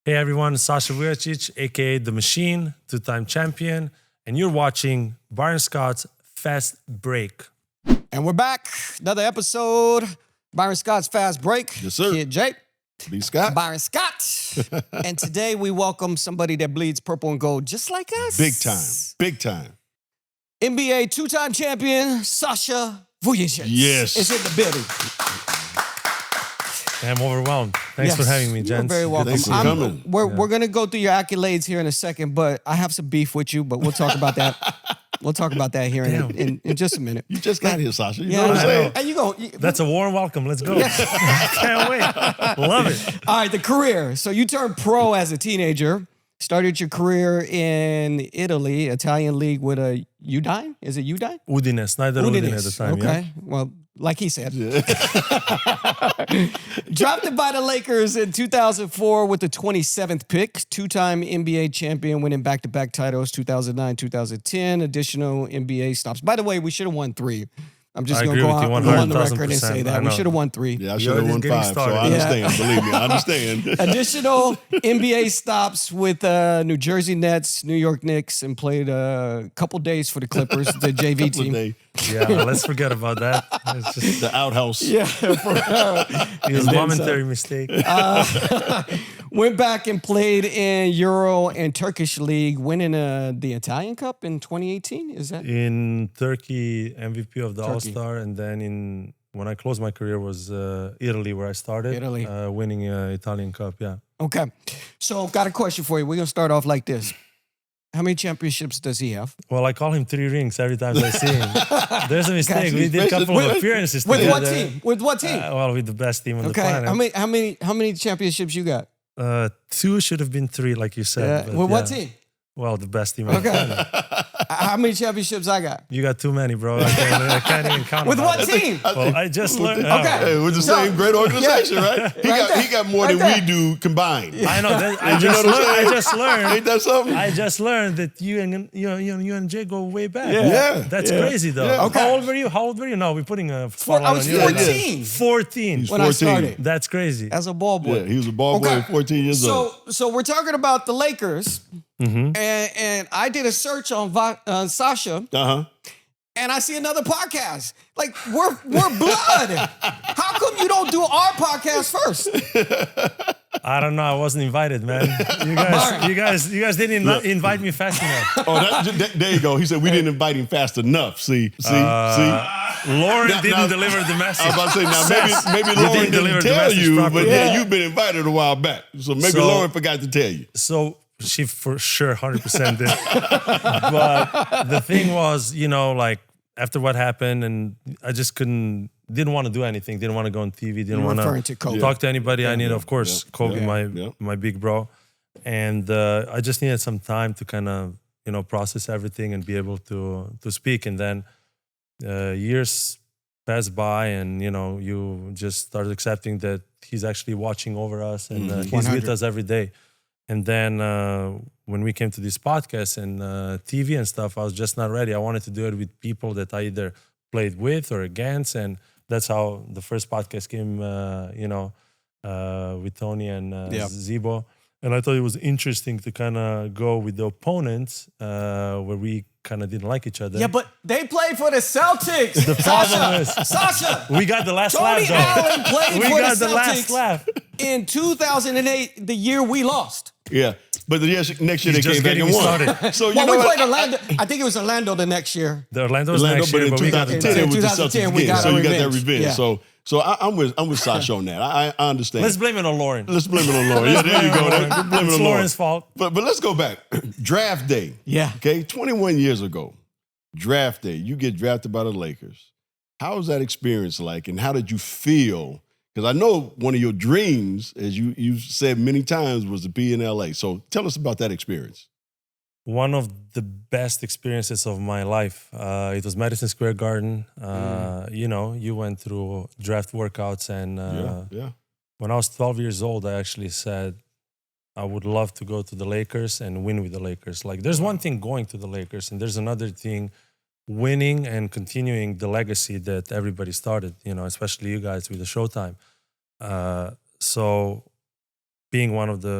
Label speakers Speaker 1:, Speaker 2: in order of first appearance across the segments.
Speaker 1: Hey everyone, Sasha Vujačić, aka The Machine, two-time champion, and you're watching Byron Scott's Fast Break.
Speaker 2: And we're back. Another episode. Byron Scott's Fast Break.
Speaker 3: Yes, sir.
Speaker 2: Kid Jake.
Speaker 3: B. Scott.
Speaker 2: Byron Scott. And today we welcome somebody that bleeds purple and gold just like us.
Speaker 3: Big time. Big time.
Speaker 2: NBA two-time champion, Sasha Vujačić.
Speaker 3: Yes.
Speaker 2: Is in the building.
Speaker 1: I'm overwhelmed. Thanks for having me,
Speaker 2: You're
Speaker 1: gents.
Speaker 2: very welcome.
Speaker 3: Thanks for coming.
Speaker 2: We're going to go through your accolades here in a second, but I have some beef with you, but we'll talk about that. We'll talk about that here in just a minute.
Speaker 3: You just got here, Sasha. You
Speaker 2: Yeah,
Speaker 3: know what I'm saying?
Speaker 2: And you go.
Speaker 1: That's a warm welcome. Let's go. Can't wait. Love it.
Speaker 2: All right, the career. So you turned pro as a teenager. Started your career in Italy, Italian league with a Udine. Is it Udine?
Speaker 1: Udine, Snyder Udine at the time.
Speaker 2: Okay. Well, like he said. Drafted by the Lakers in 2004 with the 27th pick. Two-time NBA champion, winning back-to-back titles, 2009, 2010. Additional NBA stops. By the way, we should have won 3. I'm just going to go on the record and say that. We should have won 3.
Speaker 3: Yeah, I should have won 5, so I understand. Believe me, I understand.
Speaker 2: Additional NBA stops with New Jersey Nets, New York Knicks, and played a couple days for the Clippers, the JV team.
Speaker 1: Yeah, let's forget about that. It's just
Speaker 3: the outhouse.
Speaker 2: Yeah.
Speaker 1: it was a momentary mistake.
Speaker 2: Went back and played in Euro and Turkish League, winning the Italian Cup in 2018. Is that?
Speaker 1: In Turkey, MVP of the All-Star, and then when I closed my career was Italy, where I started.
Speaker 2: Italy.
Speaker 1: Winning Italian Cup, yeah.
Speaker 2: Okay. So got a question for you. We're going to start off like this. How many championships does he have?
Speaker 1: Well, I call him 3 rings every time I see him. There's a mistake. We did a couple of appearances
Speaker 2: with
Speaker 1: together.
Speaker 2: What team? With what team?
Speaker 1: Well, with the best team on the planet.
Speaker 2: How many championships you got?
Speaker 1: 2 should have been 3, like you said.
Speaker 2: With what team?
Speaker 1: Well, the best team on the planet.
Speaker 2: How many championships I got?
Speaker 1: You got too many, bro. I can't even count.
Speaker 2: With what team?
Speaker 1: Well, I just learned.
Speaker 3: Hey, with the same great organization, right? He got more than we do combined.
Speaker 1: I know. I just learned.
Speaker 3: Ain't that something?
Speaker 1: I just learned that you and Jay go way back.
Speaker 3: Yeah.
Speaker 1: That's crazy, though.
Speaker 3: Yeah.
Speaker 1: Okay. How old were you? No, we're putting a
Speaker 2: I was 14.
Speaker 1: 14.
Speaker 3: He's
Speaker 2: when I
Speaker 3: 14.
Speaker 2: started.
Speaker 1: That's crazy.
Speaker 2: As a ball boy.
Speaker 3: Yeah, he was a ball boy at 14 years old.
Speaker 2: So we're talking about the Lakers. Mm-hmm. And I did a search on Sasha. And I see another podcast. Like, we're blood. How come you don't do our podcast first?
Speaker 1: I don't know. I wasn't invited, man. You guys didn't invite me fast enough.
Speaker 3: Oh, there you go. He said we didn't invite him fast enough. See.
Speaker 1: Lauren didn't deliver the message.
Speaker 3: I was about to say, now maybe Lauren didn't tell you,
Speaker 1: properly.
Speaker 3: but yeah, you've been invited a while back. So maybe Lauren forgot to tell you.
Speaker 1: So she for sure 100% did. But the thing was, like after what happened, and I just didn't want to do anything. Didn't want to go on TV. Didn't want to talk to anybody. I needed, of course, Kobe, my big bro. And I just needed some time to kind of, process everything and be able to speak. And then years passed by, and, you just started accepting that he's actually watching over us and he's with us every day. And then when we came to this podcast and TV and stuff, I was just not ready. I wanted to do it with people that I either played with or against. And that's how the first podcast came, with Tony and Zibo. And I thought it was interesting to kind of go with the opponents where we kind of didn't like each other.
Speaker 2: Yeah, but they played for the Celtics.
Speaker 1: The problem is,
Speaker 2: Sasha,
Speaker 1: we got the last laugh.
Speaker 2: Tony Allen played
Speaker 1: we
Speaker 2: for
Speaker 1: got
Speaker 2: the
Speaker 1: the last laugh.
Speaker 2: In 2008, the year we lost.
Speaker 3: Yeah, but the next year they came back and won. So
Speaker 2: we played Orlando. I think it was Orlando the next year.
Speaker 1: The Orlando's next year,
Speaker 3: but in 2010 it was the Celtics again. So you got that revenge.
Speaker 2: Yeah.
Speaker 3: So I'm with Sasha on that. I understand.
Speaker 1: Let's blame it on Lauren.
Speaker 3: Yeah, there you go. Let's blame it on
Speaker 1: Lauren's fault.
Speaker 3: But let's go back. Draft day.
Speaker 2: Yeah.
Speaker 3: Okay, 21 years ago. Draft day. You get drafted by the Lakers. How was that experience like, and how did you feel? Because I know one of your dreams, as you said many times, was to be in LA. So tell us about that experience.
Speaker 1: One of the best experiences of my life. It was Madison Square Garden. You went through draft workouts, and when I was 12 years old, I actually said I would love to go to the Lakers and win with the Lakers. Like, there's one thing going to the Lakers, and there's another thing winning and continuing the legacy that everybody started, especially you guys with the Showtime. So being one of the,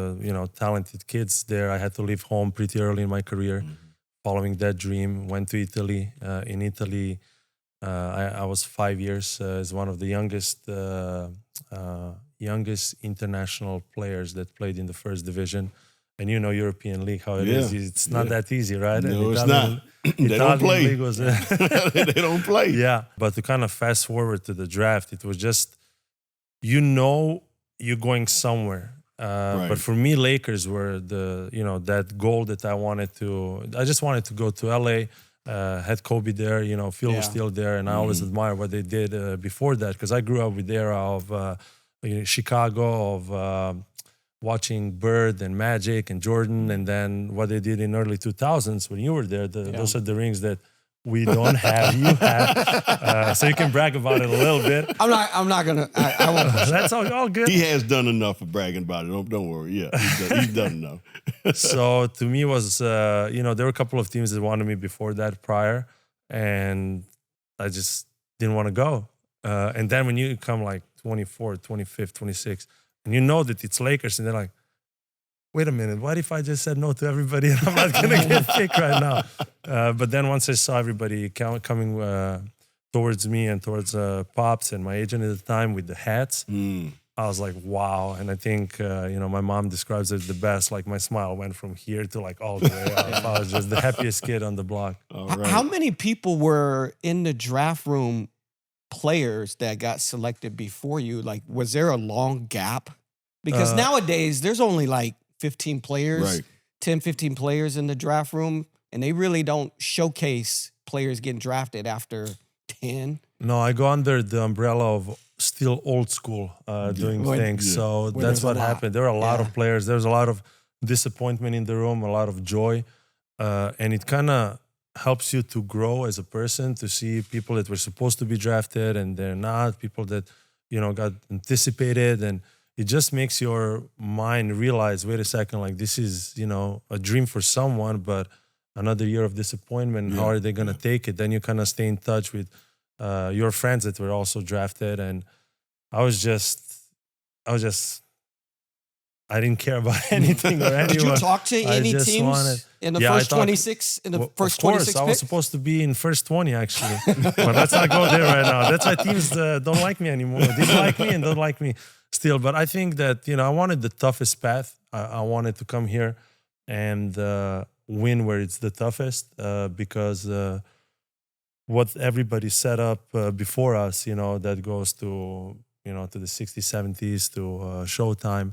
Speaker 1: talented kids there, I had to leave home pretty early in my career. Following that dream, went to Italy. In Italy, I was 5 years as one of the youngest international players that played in the first division. And European League, how it is. It's not that easy, right?
Speaker 3: No, it's not. They don't play.
Speaker 1: League was,
Speaker 3: they don't play.
Speaker 1: Yeah, but to kind of fast forward to the draft, it was just, you're going somewhere.
Speaker 3: Right.
Speaker 1: But for me, Lakers were that goal that I just wanted to go to LA, had Kobe there, Phil was still there, and I always admire what they did before that, because I grew up with the era of Chicago, of watching Bird and Magic and Jordan, and then what they did in early 2000s when you were there. Those are the rings that we don't have. You have, so you can brag about it a little bit.
Speaker 2: I'm not gonna. I won't.
Speaker 1: That's all good.
Speaker 3: He has done enough of bragging about it. Don't worry. Yeah, he's done enough.
Speaker 1: So to me was, there were a couple of teams that wanted me before that, prior, and I just didn't want to go. And then when you come like 24th, 25th, 26th, and you know that it's Lakers, and they're like, wait a minute, what if I just said no to everybody and I'm not going to get picked right now? But then once I saw everybody coming towards me and towards Pops and my agent at the time with the hats, I was like, wow. And I think, my mom describes it the best. Like my smile went from here to like all the way up. I was just the happiest kid on the block.
Speaker 3: Right.
Speaker 2: How many people were in the draft room, players that got selected before you? Like, was there a long gap? Because nowadays there's only like 15 players,
Speaker 3: right.
Speaker 2: 10, 15 players in the draft room, and they really don't showcase players getting drafted after 10.
Speaker 1: No, I go under the umbrella of still old school doing things. Yeah. So that's what happened. There were a lot of players. There was a lot of disappointment in the room, a lot of joy. And it kind of helps you to grow as a person, to see people that were supposed to be drafted and they're not, people that, got anticipated. And it just makes your mind realize, wait a second, like this is, a dream for someone, but another year of disappointment. Yeah. How are they going to take it? Then you kind of stay in touch with your friends that were also drafted. And I didn't care about anything or anyone.
Speaker 2: Did you talk to any teams in the first 26? In the first 26 picks?
Speaker 1: I was supposed to be in first 20, actually. But let's not go there right now. That's why teams don't like me anymore. They like me and don't like me still. But I think that, I wanted the toughest path. I wanted to come here and win where it's the toughest because what everybody set up before us, that goes to, to the 60s, 70s, to Showtime.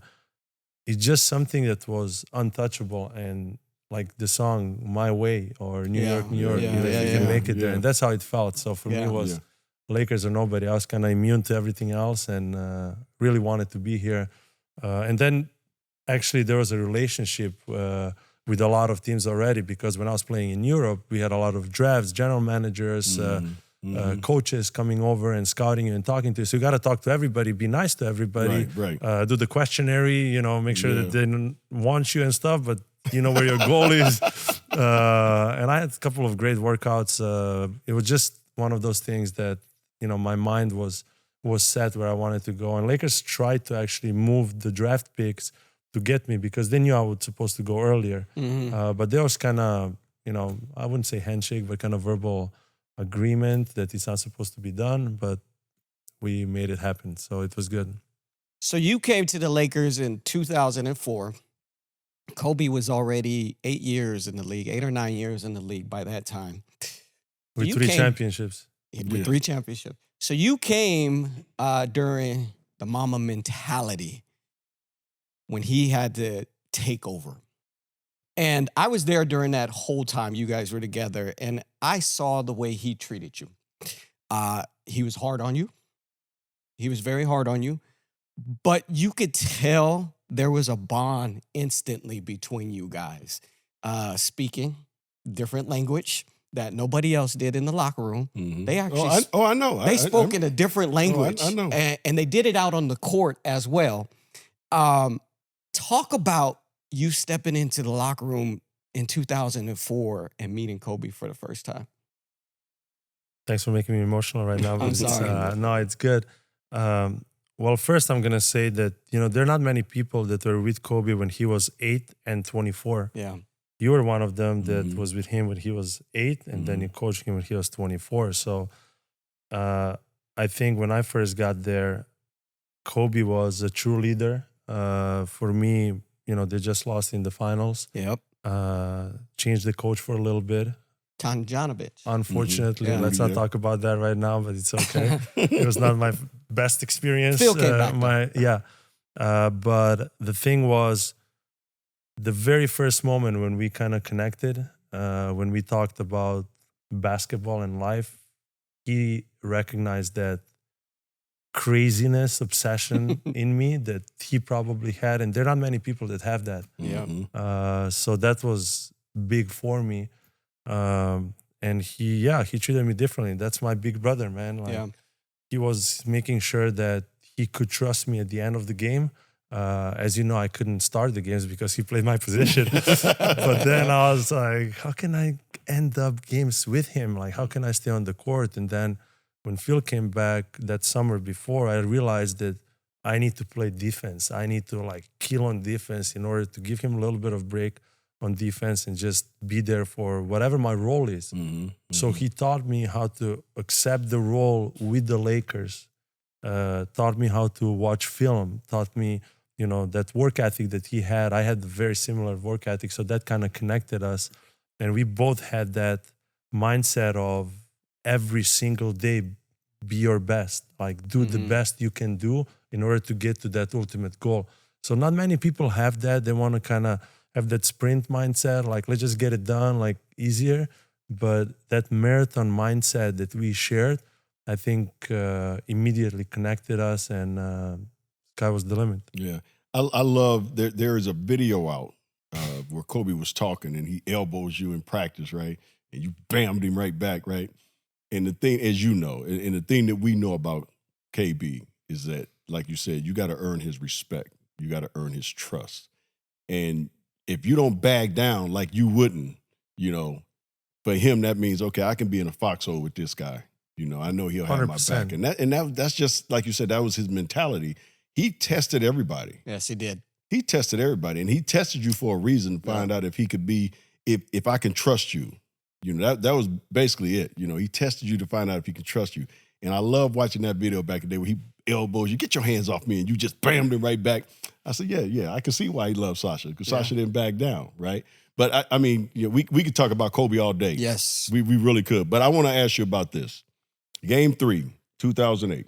Speaker 1: It's just something that was untouchable, and like the song "My Way" or "New York, New York," you can make it there, and that's how it felt. So for me, it was Lakers or nobody. I was kind of immune to everything else, and really wanted to be here. And then, actually, there was a relationship with a lot of teams already, because when I was playing in Europe, we had a lot of drafts, general managers. Coaches coming over and scouting you and talking to you. So you got to talk to everybody, be nice to everybody,
Speaker 3: right.
Speaker 1: Do the questionnaire, make sure that they don't want you and stuff, but you know where your goal is. And I had a couple of great workouts. It was just one of those things that, my mind was set where I wanted to go. And Lakers tried to actually move the draft picks to get me, because they knew I was supposed to go earlier. But there was kind of, I wouldn't say handshake, but kind of verbal agreement that it's not supposed to be done, but we made it happen. So it was good.
Speaker 2: So you came to the Lakers in 2004. Kobe was already 8 years in the league, 8 or 9 years in the league by that time.
Speaker 1: With three championships.
Speaker 2: With 3 championships. So you came during the Mamba mentality when he had to take over. And I was there during that whole time you guys were together, and I saw the way he treated you. He was hard on you. He was very hard on you. But you could tell there was a bond instantly between you guys. Speaking different language that nobody else did in the locker room. They actually...
Speaker 3: I know.
Speaker 2: They spoke in a different language.
Speaker 3: I know.
Speaker 2: And they did it out on the court as well. Talk about you stepping into the locker room in 2004 and meeting Kobe for the first time.
Speaker 1: Thanks for making me emotional right now.
Speaker 2: I'm sorry.
Speaker 1: No, it's good. Well, first I'm gonna say that there are not many people that were with Kobe when he was 8 and 24.
Speaker 2: Yeah.
Speaker 1: You were one of them that was with him when he was 8, and then you coached him when he was 24. So I think when I first got there, Kobe was a true leader. For me, they just lost in the finals.
Speaker 2: Yep.
Speaker 1: Changed the coach for a little bit.
Speaker 2: Tanjanovic.
Speaker 1: Unfortunately, let's not talk about that right now, but it's okay. It was not my best experience.
Speaker 2: Phil came back.
Speaker 1: But the thing was, the very first moment when we kind of connected, when we talked about basketball and life, he recognized that craziness, obsession in me that he probably had. And there are not many people that have that.
Speaker 2: Yeah.
Speaker 1: So that was big for me. And he treated me differently. That's my big brother, man. He was making sure that he could trust me at the end of the game. As you know, I couldn't start the games because he played my position. But then I was like, how can I end up games with him? Like, how can I stay on the court? And then when Phil came back that summer before, I realized that I need to play defense. I need to kill on defense in order to give him a little bit of break on defense and just be there for whatever my role is. So he taught me how to accept the role with the Lakers, taught me how to watch film, taught me, that work ethic that he had. I had a very similar work ethic, so that kind of connected us. And we both had that mindset of every single day, be your best, do the best you can do in order to get to that ultimate goal. So not many people have that. They want to kind of have that sprint mindset, let's just get it done, easier. But that marathon mindset that we shared, I think immediately connected us, and sky was the limit.
Speaker 3: Yeah. I love, there is a video out where Kobe was talking and he elbows you in practice, right? And you bammed him right back, right? And the thing, as you know, and the thing that we know about KB is that, like you said, you got to earn his respect. You got to earn his trust. And if you don't bag down like you wouldn't, for him, that means, okay, I can be in a foxhole with this guy. I know he'll have
Speaker 1: 100%.
Speaker 3: my back. And that's just, like you said, that was his mentality. He tested everybody.
Speaker 2: Yes, he did.
Speaker 3: He tested everybody. And he tested you for a reason to find out if he could be, if I can trust you. That was basically it. He tested you to find out if he can trust you. And I love watching that video back in the day where he elbows you, get your hands off me, and you just bammed him right back. I said, yeah, I can see why he loves Sasha, because Sasha didn't back down, right? But I mean, we could talk about Kobe all day.
Speaker 2: Yes.
Speaker 3: We really could. But I want to ask you about this. Game 3, 2008,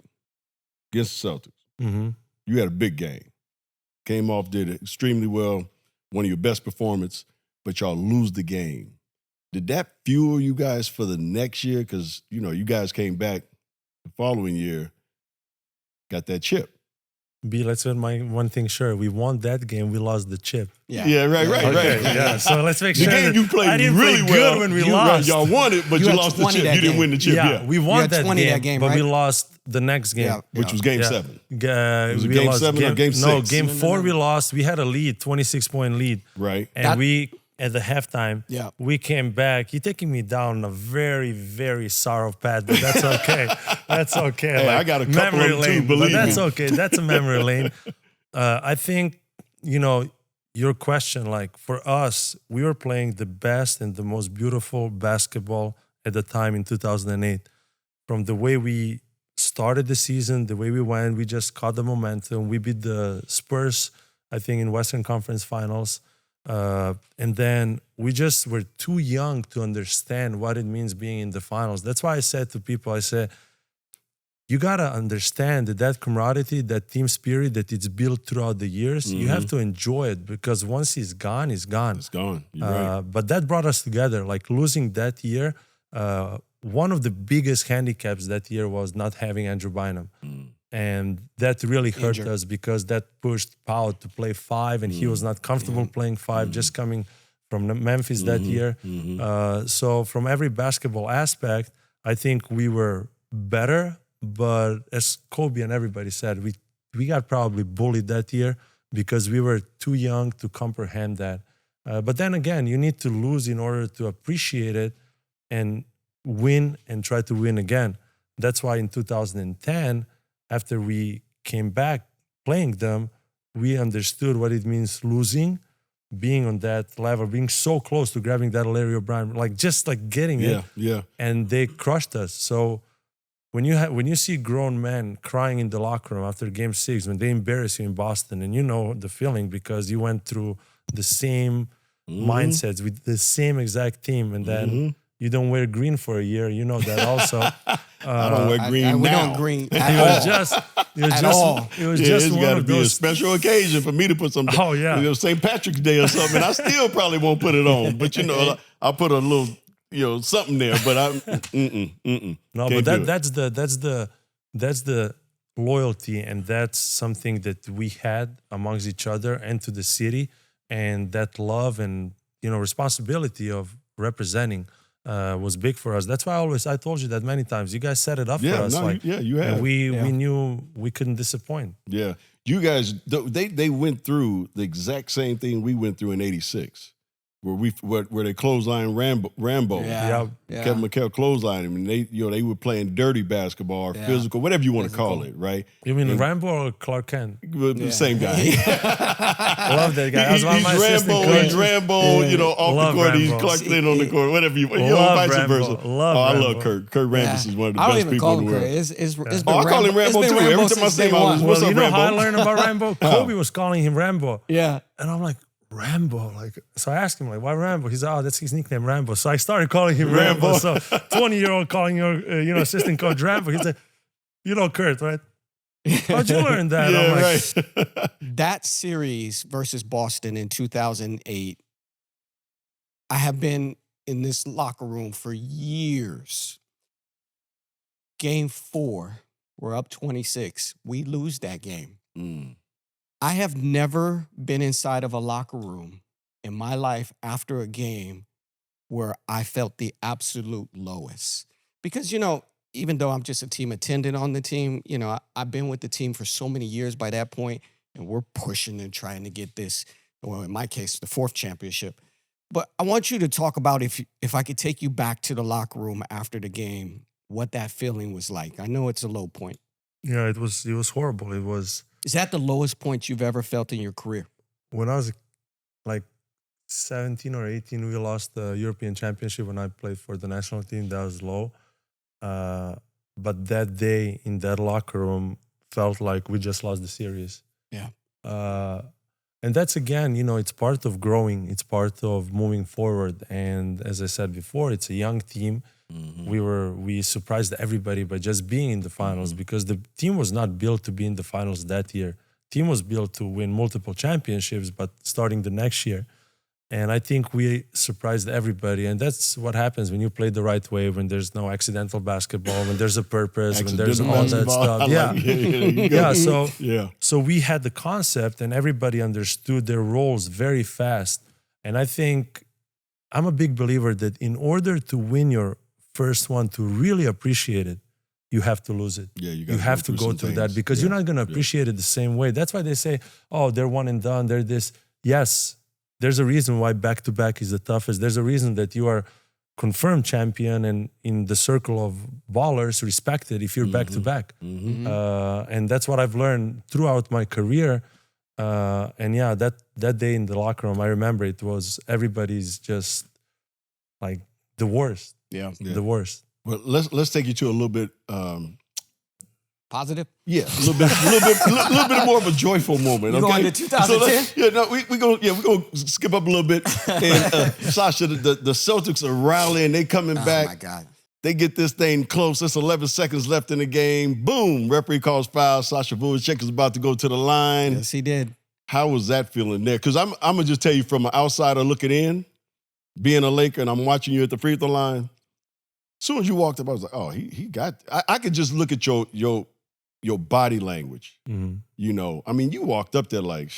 Speaker 3: against the Celtics. You had a big game. Came off, did extremely well, one of your best performances, but y'all lose the game. Did that fuel you guys for the next year? Because, you guys came back the following year, got that chip.
Speaker 1: Let's get one thing sure. We won that game. We lost the chip.
Speaker 3: Yeah, right.
Speaker 1: Yeah, so let's make sure.
Speaker 3: The game you played really well.
Speaker 1: When we lost.
Speaker 3: Y'all won it, but you lost the chip. You didn't win the chip. Yeah,
Speaker 1: we won that game, but
Speaker 2: right?
Speaker 1: we lost the next game.
Speaker 3: Which was game 7.
Speaker 1: Was
Speaker 3: it game 7 or game 6?
Speaker 1: No, game 4 we lost. We had a lead, 26-point lead.
Speaker 3: Right.
Speaker 1: And at the halftime, we came back. You're taking me down a very, very sorrow path, but that's okay. That's okay.
Speaker 3: Hey, I got a couple
Speaker 1: memory
Speaker 3: of them
Speaker 1: lane,
Speaker 3: too, believe
Speaker 1: but that's
Speaker 3: me.
Speaker 1: okay. That's a memory lane. I think, your question, for us, we were playing the best and the most beautiful basketball at the time in 2008. From the way we started the season, the way we went, we just caught the momentum. We beat the Spurs, I think, in Western Conference Finals. And then we just were too young to understand what it means being in the finals. That's why I said to people, I said, you got to understand that camaraderie, that team spirit that it's built throughout the years, you have to enjoy it, because once it's gone, it's gone.
Speaker 3: It's gone. You're right.
Speaker 1: But that brought us together. Losing that year, one of the biggest handicaps that year was not having Andrew Bynum. And that really hurt us, because that pushed Powell to play 5, and he was not comfortable playing 5, just coming from Memphis that year. So from every basketball aspect, I think we were better. But as Kobe and everybody said, we got probably bullied that year because we were too young to comprehend that. But then again, you need to lose in order to appreciate it and win and try to win again. That's why in 2010, after we came back playing them, we understood what it means losing, being on that level, being so close to grabbing that Larry O'Brien, like just like getting it.
Speaker 3: Yeah.
Speaker 1: And they crushed us. So when you see grown men crying in the locker room after Game 6, when they embarrass you in Boston, and you know the feeling because you went through the same mindsets with the same exact team, and then you don't wear green for a year. You know that also.
Speaker 3: I don't wear green
Speaker 2: we
Speaker 3: now.
Speaker 2: don't green
Speaker 1: It
Speaker 2: at
Speaker 1: was
Speaker 2: all.
Speaker 1: just,
Speaker 3: It's
Speaker 1: one
Speaker 3: got to
Speaker 1: of
Speaker 3: be a
Speaker 1: those.
Speaker 3: special occasion for me to put some.
Speaker 1: Oh, yeah.
Speaker 3: St. Patrick's Day or something. I still probably won't put it on, but I'll put a little, something there. But
Speaker 1: No,
Speaker 3: Can't
Speaker 1: but
Speaker 3: do it.
Speaker 1: that's the loyalty, and that's something that we had amongst each other and to the city, and that love and responsibility of representing was big for us. That's why I told you that many times. You guys set it up for us.
Speaker 3: You have.
Speaker 1: And we knew we couldn't disappoint.
Speaker 3: Yeah, you guys. They went through the exact same thing we went through in '86. Where they clothesline Rambo.
Speaker 2: Yeah.
Speaker 3: Kevin McHale clotheslined him, and they were playing dirty basketball or physical, whatever you want to call it, right?
Speaker 1: You mean Rambo or Clark Kent?
Speaker 3: The same guy.
Speaker 1: I love that guy.
Speaker 3: He's Rambo, off
Speaker 1: Love
Speaker 3: the court. He's
Speaker 1: Rambo.
Speaker 3: Clark Kent on the court, whatever you
Speaker 1: Love
Speaker 3: vice
Speaker 1: Rambo.
Speaker 3: versa.
Speaker 1: Love
Speaker 3: I
Speaker 1: Rambo.
Speaker 3: love Kurt. Kurt Rambis is one of the
Speaker 2: I don't
Speaker 3: best
Speaker 2: even
Speaker 3: people
Speaker 2: call
Speaker 3: in
Speaker 2: him
Speaker 3: the
Speaker 2: Craig.
Speaker 3: world.
Speaker 2: It's been
Speaker 3: I call him Rambo
Speaker 2: it's been
Speaker 3: too. Every
Speaker 2: Rambo
Speaker 3: time I
Speaker 2: since
Speaker 3: say
Speaker 2: day
Speaker 3: my-
Speaker 2: one.
Speaker 3: What's
Speaker 1: Well,
Speaker 3: up,
Speaker 1: you know how I
Speaker 3: Rambo?
Speaker 1: learned about Rambo? Kobe was calling him Rambo.
Speaker 2: Yeah.
Speaker 1: And I'm like, Rambo? So I asked him, why Rambo? He's like, that's his nickname, Rambo. So I started calling him Rambo. So 20-year-old calling your assistant coach Rambo. He's like, Kurt, right? How'd you learn that?
Speaker 3: Yeah,
Speaker 1: I'm like,
Speaker 3: right.
Speaker 2: That series versus Boston in 2008, I have been in this locker room for years. Game 4, we're up 26. We lose that game. I have never been inside of a locker room in my life after a game where I felt the absolute lowest. Because, even though I'm just a team attendant on the team, I've been with the team for so many years by that point, and we're pushing and trying to get this, well, in my case, the 4th championship. But I want you to talk about if I could take you back to the locker room after the game, what that feeling was like. I know it's a low point.
Speaker 1: yeah, it was horrible. It was
Speaker 2: Is that the lowest point you've ever felt in your career?
Speaker 1: when I was like 17 or 18, we lost the European Championship when I played for the national team. That was low. But that day in that locker room felt like we just lost the series.
Speaker 2: Yeah.
Speaker 1: And that's, again, it's part of growing. It's part of moving forward. And as I said before, it's a young team. We surprised everybody by just being in the finals because the team was not built to be in the finals that year. Team was built to win multiple championships, but starting the next year. And I think we surprised everybody. And that's what happens when you play the right way, when there's no accidental basketball, when there's a purpose, when there's all that stuff. So we had the concept and everybody understood their roles very fast. And I think I'm a big believer that in order to win your first one, to really appreciate it, you have to lose it.
Speaker 3: Yeah,
Speaker 1: you have to go through that because you're not going to appreciate it the same way. That's why they say, oh, they're one and done, they're this. Yes, there's a reason why back-to-back is the toughest. There's a reason that you are confirmed champion and in the circle of ballers respected if you're back-to-back. And that's what I've learned throughout my career. And yeah, that day in the locker room, I remember it was everybody's just like the worst.
Speaker 2: Yeah.
Speaker 1: The worst.
Speaker 3: Well, let's take you to a little bit
Speaker 2: Positive?
Speaker 3: Yeah, a little bit more of a joyful moment.
Speaker 2: You going to 2010?
Speaker 3: We're gonna skip up a little bit. And Sasha, the Celtics are rallying. They coming back.
Speaker 2: Oh my God!
Speaker 3: They get this thing close. There's 11 seconds left in the game. Boom! Referee calls foul. Sasha Vujačić is about to go to the line.
Speaker 2: Yes, he did.
Speaker 3: How was that feeling there? Because I'm gonna just tell you from an outsider looking in, being a Laker, and I'm watching you at the free throw line. As soon as you walked up, I was like, oh, he got. I could just look at your body language.
Speaker 1: Mm-hmm.
Speaker 3: You know, I mean, you walked up there like,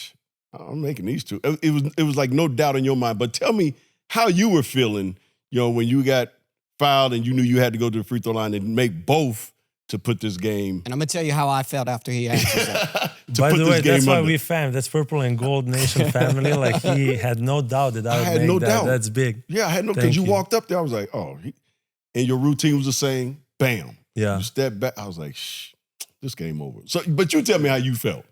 Speaker 3: I'm making these two. It was like no doubt in your mind. But tell me how you were feeling, when you got fouled and you knew you had to go to the free throw line and make both to put this game.
Speaker 2: And I'm going to tell you how I felt after he answered that.
Speaker 1: By the way, that's why we fam. That's Purple and Gold Nation family. Like, he had no doubt that I would make that. That's big.
Speaker 3: Yeah, I had no, because you walked up there. I was like, oh, and your routine was the same. Bam.
Speaker 1: Yeah.
Speaker 3: You stepped back. I was like, shh. this game over. So, but you tell me how you felt.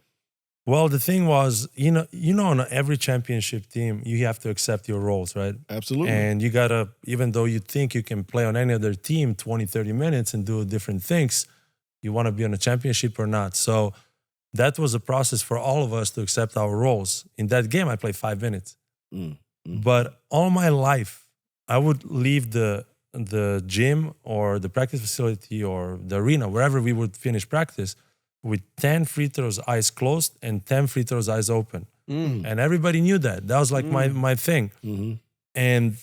Speaker 1: Well, the thing was, on every championship team, you have to accept your roles, right?
Speaker 3: Absolutely.
Speaker 1: And you got to, even though you think you can play on any other team 20, 30 minutes and do different things, you want to be on a championship or not. So that was a process for all of us to accept our roles. In that game, I played 5 minutes. But all my life, I would leave the gym or the practice facility or the arena, wherever we would finish practice, with 10 free throws, eyes closed, and 10 free throws, eyes open. And everybody knew that. That was like my thing. And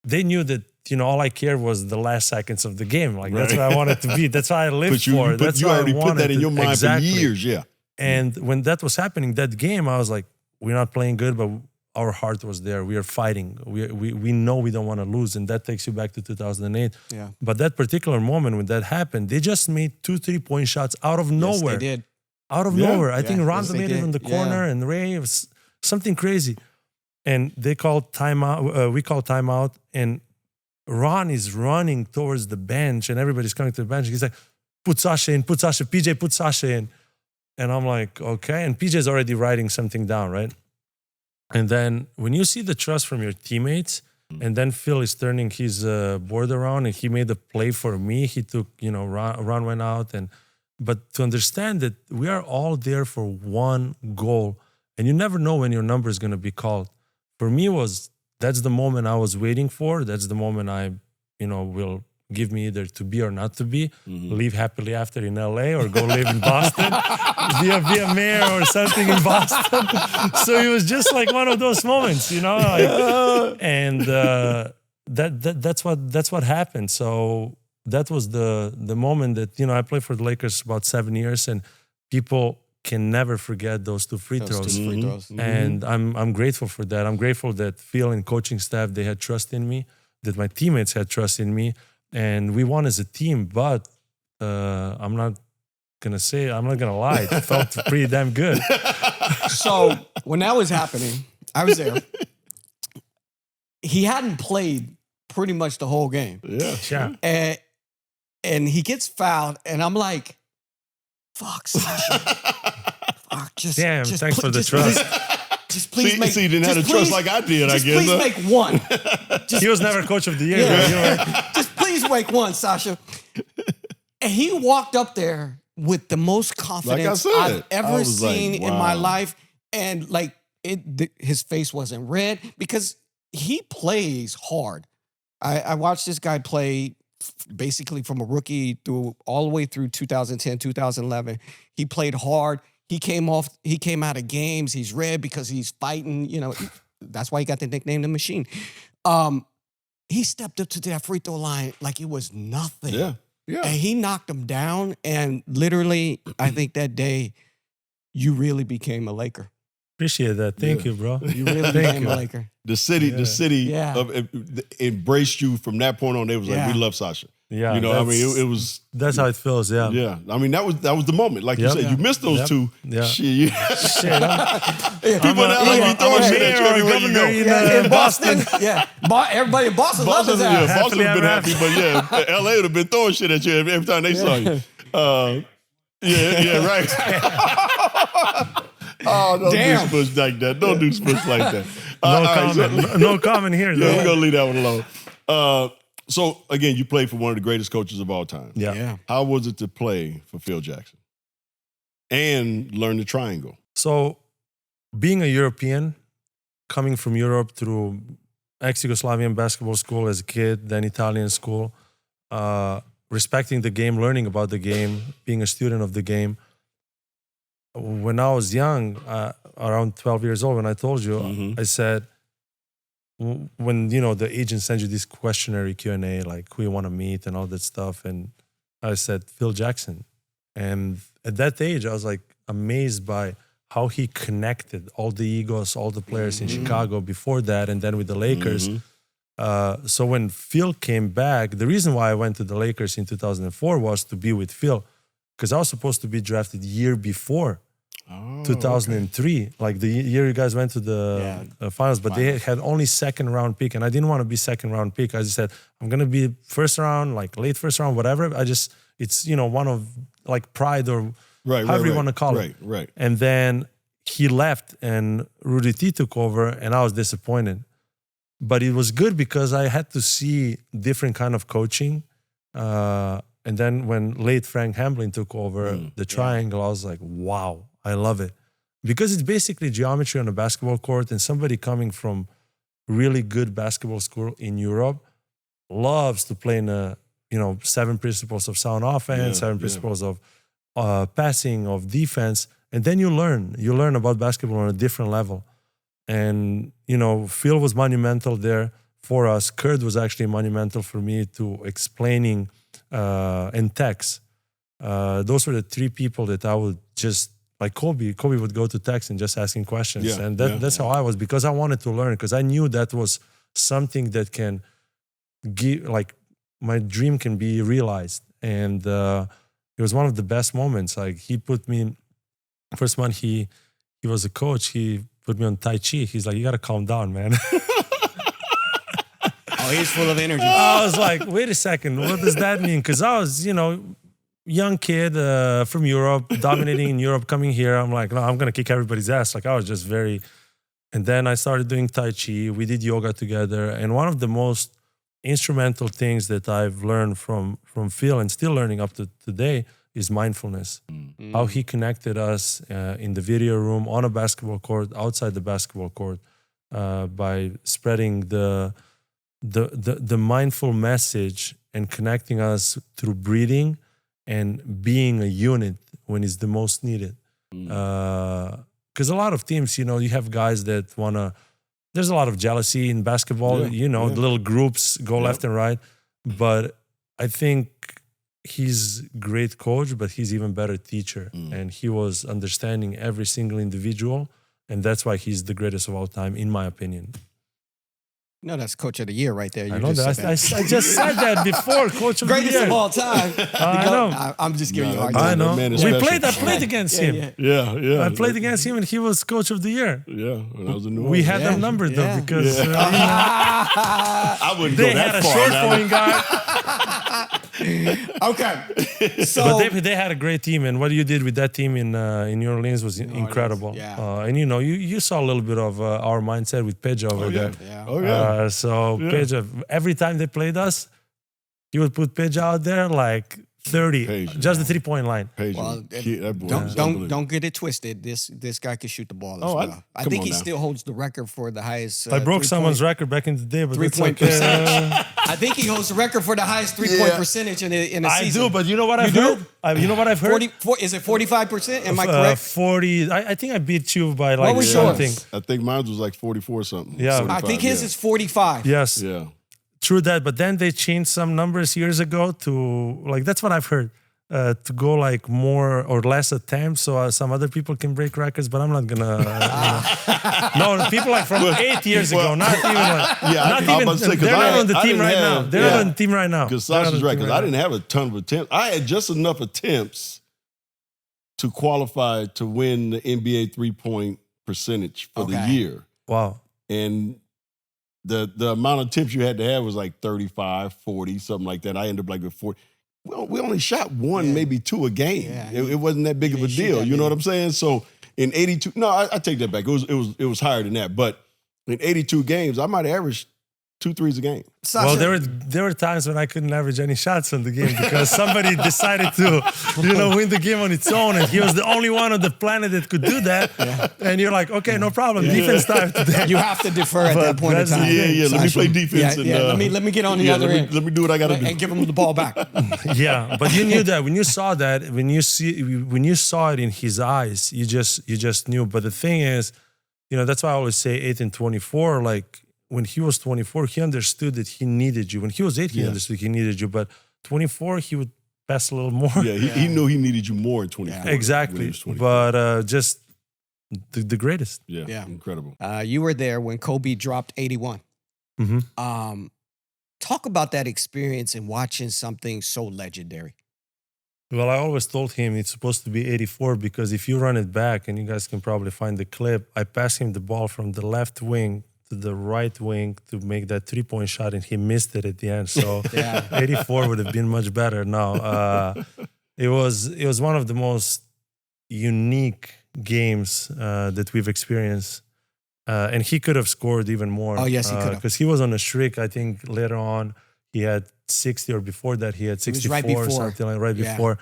Speaker 1: they knew that, all I cared was the last seconds of the game. Like, that's what I wanted to be. That's what I lived for. That's
Speaker 3: you
Speaker 1: what
Speaker 3: already
Speaker 1: I wanted
Speaker 3: put that in your mind
Speaker 1: exactly.
Speaker 3: for years, yeah.
Speaker 1: And when that was happening, that game, I was like, we're not playing good, but our heart was there. We are fighting. We know we don't want to lose. And that takes you back to 2008.
Speaker 2: Yeah.
Speaker 1: But that particular moment when that happened, they just made 2 3-point shots out of nowhere.
Speaker 2: Yes, they did.
Speaker 1: Out of nowhere. I think
Speaker 2: Yes,
Speaker 1: Rondo
Speaker 2: they
Speaker 1: made it
Speaker 2: did.
Speaker 1: in the corner and Ray, it was something crazy. And they called timeout. We called timeout. And Ron is running towards the bench and everybody's coming to the bench. He's like, put Sasha in, PJ, put Sasha in. And I'm like, okay. And PJ is already writing something down, right? And then when you see the trust from your teammates, and then Phil is turning his board around and he made a play for me. He took, Ron went out. But to understand that we are all there for one goal, and you never know when your number is going to be called. For me, that's the moment I was waiting for. That's the moment I, will give me either to be or not to be, live happily after in LA or go live in Boston, be a mayor or something in Boston. So it was just like one of those moments, and that's what happened. So that was the moment that, I played for the Lakers about 7 years, and people can never forget those 2 free throws. And I'm grateful for that. I'm grateful that Phil and coaching staff, they had trust in me, that my teammates had trust in me. And we won as a team, but I'm not going to lie. It felt pretty damn good.
Speaker 2: So when that was happening, I was there. He hadn't played pretty much the whole game.
Speaker 1: Yeah.
Speaker 2: And he gets fouled, and I'm like, fuck, Sasha. Fuck,
Speaker 1: thanks for the trust.
Speaker 2: Just please make.
Speaker 3: See, you didn't have the trust like I did, I guess.
Speaker 2: Please make one.
Speaker 1: He was never coach of the year.
Speaker 2: Yeah. Just please make one, Sasha. And he walked up there with the most confidence I've ever seen in my life. And his face wasn't red because he plays hard. I watched this guy play basically from a rookie through all the way through 2010, 2011. He played hard. He came out of games. He's red because he's fighting. That's why he got the nickname The Machine. He stepped up to that free throw line like it was nothing.
Speaker 3: Yeah.
Speaker 2: And he knocked him down. And literally, I think that day, you really became a Laker.
Speaker 1: Appreciate that. Thank you, bro.
Speaker 2: You really became a Laker.
Speaker 3: The city embraced you from that point on. They was like, we love Sasha.
Speaker 1: Yeah,
Speaker 3: it was.
Speaker 1: That's how it feels. Yeah,
Speaker 3: yeah. I mean, that was the moment. Like you said, you missed those two.
Speaker 1: Yeah,
Speaker 3: shit.
Speaker 1: People
Speaker 3: now like be throwing shit at you everywhere you go.
Speaker 2: In Boston, everybody in Boston loves his ass.
Speaker 3: Yeah, Boston would have been happy, but LA would have been throwing shit at you every time they saw you. Right. Oh, don't do Spush like that. Don't do Spush like that.
Speaker 1: No comment here.
Speaker 3: Yeah, we're gonna leave that one alone. So, again, you played for one of the greatest coaches of all time.
Speaker 1: Yeah.
Speaker 3: How was it to play for Phil Jackson and learn the triangle?
Speaker 1: So, being a European, coming from Europe through ex-Yugoslavian basketball school as a kid, then Italian school, respecting the game, learning about the game, being a student of the game. When I was young, around 12 years old, when I told you, I said, when the agent sends you this questionnaire Q&A, like who you want to meet and all that stuff, and I said Phil Jackson. And at that age, I was like amazed by how he connected all the egos, all the players in Chicago before that, and then with the Lakers. So when Phil came back, the reason why I went to the Lakers in 2004 was to be with Phil, because I was supposed to be drafted year before. 2003, like the year you guys went to the finals, but they had only second round pick, and I didn't want to be second round pick. I just said, I'm going to be first round, like late first round, whatever. It's, one of like pride or however you want to call it.
Speaker 3: Right.
Speaker 1: And then he left and Rudy T took over and I was disappointed. But it was good because I had to see different kind of coaching. And then when late Frank Hamblin took over the triangle, I was like, wow, I love it. Because it's basically geometry on a basketball court, and somebody coming from really good basketball school in Europe loves to play in a, 7 principles of sound offense, 7 principles of passing, of defense. And then you learn about basketball on a different level. And, Phil was monumental there for us. Kurt was actually monumental for me to explaining and Tex. Those were the 3 people that I would just, like Kobe would go to Tex and just asking questions.
Speaker 3: Yeah,
Speaker 1: and that's how I was, because I wanted to learn, because I knew that was something that can give, like, my dream can be realized. And it was one of the best moments. Like, he put me, first month he was a coach, he put me on Tai Chi. He's like, you got to calm down, man.
Speaker 2: Oh, he's full of energy.
Speaker 1: I was like, wait a second, what does that mean? Because I was, young kid from Europe, dominating in Europe, coming here. I'm like, no, I'm going to kick everybody's ass. Like, I was just very... And then I started doing Tai Chi. We did yoga together. And one of the most instrumental things that I've learned from Phil, and still learning up to today, is mindfulness. How he connected us in the video room, on a basketball court, outside the basketball court, by spreading the mindful message and connecting us through breathing and being a unit when it's the most needed. Because a lot of teams, you have guys that want to, there's a lot of jealousy in basketball, the little groups go left and right. But I think he's a great coach, but he's even better teacher. And he was understanding every single individual. And that's why he's the greatest of all time, in my opinion.
Speaker 2: No, that's Coach of the Year right there.
Speaker 1: I know that. I just said that before, Coach of the Year.
Speaker 2: Greatest of all time.
Speaker 1: I know.
Speaker 2: I'm just giving you a hard
Speaker 1: I
Speaker 2: time.
Speaker 1: know. I played
Speaker 3: Yeah.
Speaker 1: against him.
Speaker 3: Yeah.
Speaker 1: I played against him and he was Coach of the Year.
Speaker 3: Yeah, when I was in New Orleans.
Speaker 1: We had them numbered though, because
Speaker 3: I wouldn't
Speaker 1: they
Speaker 3: go
Speaker 1: had
Speaker 3: that
Speaker 1: a
Speaker 3: far.
Speaker 1: short
Speaker 3: now.
Speaker 1: point guy.
Speaker 2: Okay. So,
Speaker 1: But they had a great team, and what you did with that team in New Orleans was incredible.
Speaker 2: yeah.
Speaker 1: And you saw a little bit of our mindset with Pedro over there.
Speaker 2: yeah.
Speaker 3: Oh, yeah.
Speaker 1: So Pedro, every time they played us, he would put Pedro out there like 30,
Speaker 3: Pedro.
Speaker 1: just the 3-point line.
Speaker 3: Page,
Speaker 2: Well,
Speaker 3: that boy is
Speaker 2: don't get it twisted. This guy can shoot the ball as well. I
Speaker 3: come
Speaker 2: think
Speaker 3: on
Speaker 2: he
Speaker 3: now.
Speaker 2: still holds the record for the highest.
Speaker 1: I broke
Speaker 2: 3-point
Speaker 1: someone's record back in the day, but that's
Speaker 2: 3-point
Speaker 1: okay.
Speaker 2: percentage. I think he holds the record for the highest 3-point percentage in a
Speaker 1: I
Speaker 2: season.
Speaker 1: do, but you know what I've heard? You know what I've heard?
Speaker 2: 44, is it 45%? Am I correct?
Speaker 1: 40. I think I beat you by like
Speaker 2: What was
Speaker 1: something.
Speaker 2: yours?
Speaker 3: I think mine was like 44 something.
Speaker 1: Yeah.
Speaker 3: 45,
Speaker 2: I think his is 45.
Speaker 1: Yes.
Speaker 3: Yeah.
Speaker 1: True that, but then they changed some numbers years ago to, like, that's what I've heard, to go like more or less attempts so some other people can break records, but I'm not gonna. No, people like from 8 years ago, not even like, not even, they're not on the team right now. They're not on the team right now.
Speaker 3: Because Sasha's right, because I didn't have a ton of attempts. I had just enough attempts to qualify to win the NBA 3-point percentage for the year.
Speaker 1: Wow.
Speaker 3: And the amount of attempts you had to have was like 35, 40, something like that. I ended up like with 40. Well, we only shot one, maybe 2 a game.
Speaker 2: Yeah,
Speaker 3: it wasn't that big of a deal. You know what I'm saying? So in 82, no, I take that back. It was higher than that. But in 82 games, I might average 2 threes a game.
Speaker 2: Sasha,
Speaker 1: Well, there were times when I couldn't average any shots on the game because somebody decided to, win the game on its own, and he was the only one on the planet that could do that. And you're like, okay, no problem, defense time today.
Speaker 2: you have to defer at that point in
Speaker 1: that's the
Speaker 2: time.
Speaker 1: thing.
Speaker 3: Let me play defense.
Speaker 2: Let me get on the other end.
Speaker 3: Let me do what I got to do.
Speaker 2: And give him the ball back.
Speaker 1: Yeah, but you knew that when you saw that, when you saw it in his eyes, you just knew. But the thing is, that's why I always say 8 and 24. Like when he was 24, he understood that he needed you. When he was 8, he understood he needed you. But 24, he would pass a little more.
Speaker 3: Yeah, he knew he needed you more in 24.
Speaker 1: Exactly.
Speaker 3: when he was 24.
Speaker 1: But just the greatest.
Speaker 3: Yeah, incredible.
Speaker 2: You were there when Kobe dropped 81.
Speaker 1: Mm-hmm.
Speaker 2: Talk about that experience and watching something so legendary.
Speaker 1: Well, I always told him it's supposed to be 84 because if you run it back, and you guys can probably find the clip, I passed him the ball from the left wing to the right wing to make that 3-point shot, and he missed it at the end. So 84 would have been much better. No, it was one of the most unique games that we've experienced. And he could have scored even more.
Speaker 2: Oh, yes, he could have.
Speaker 1: Because he was on a streak. I think later on he had 60, or before that he had 64 or something like right before.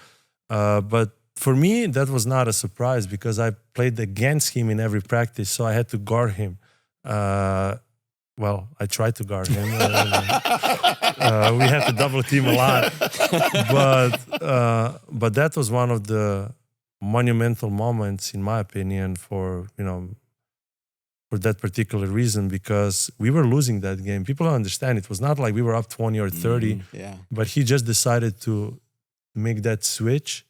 Speaker 1: But for me, that was not a surprise because I played against him in every practice, so I had to guard him. Well, I tried to guard him. We had to double team a lot. But that was one of the monumental moments, in my opinion, for that particular reason, because we were losing that game. People don't understand. It was not like we were up 20 or 30, but he just decided to make that switch.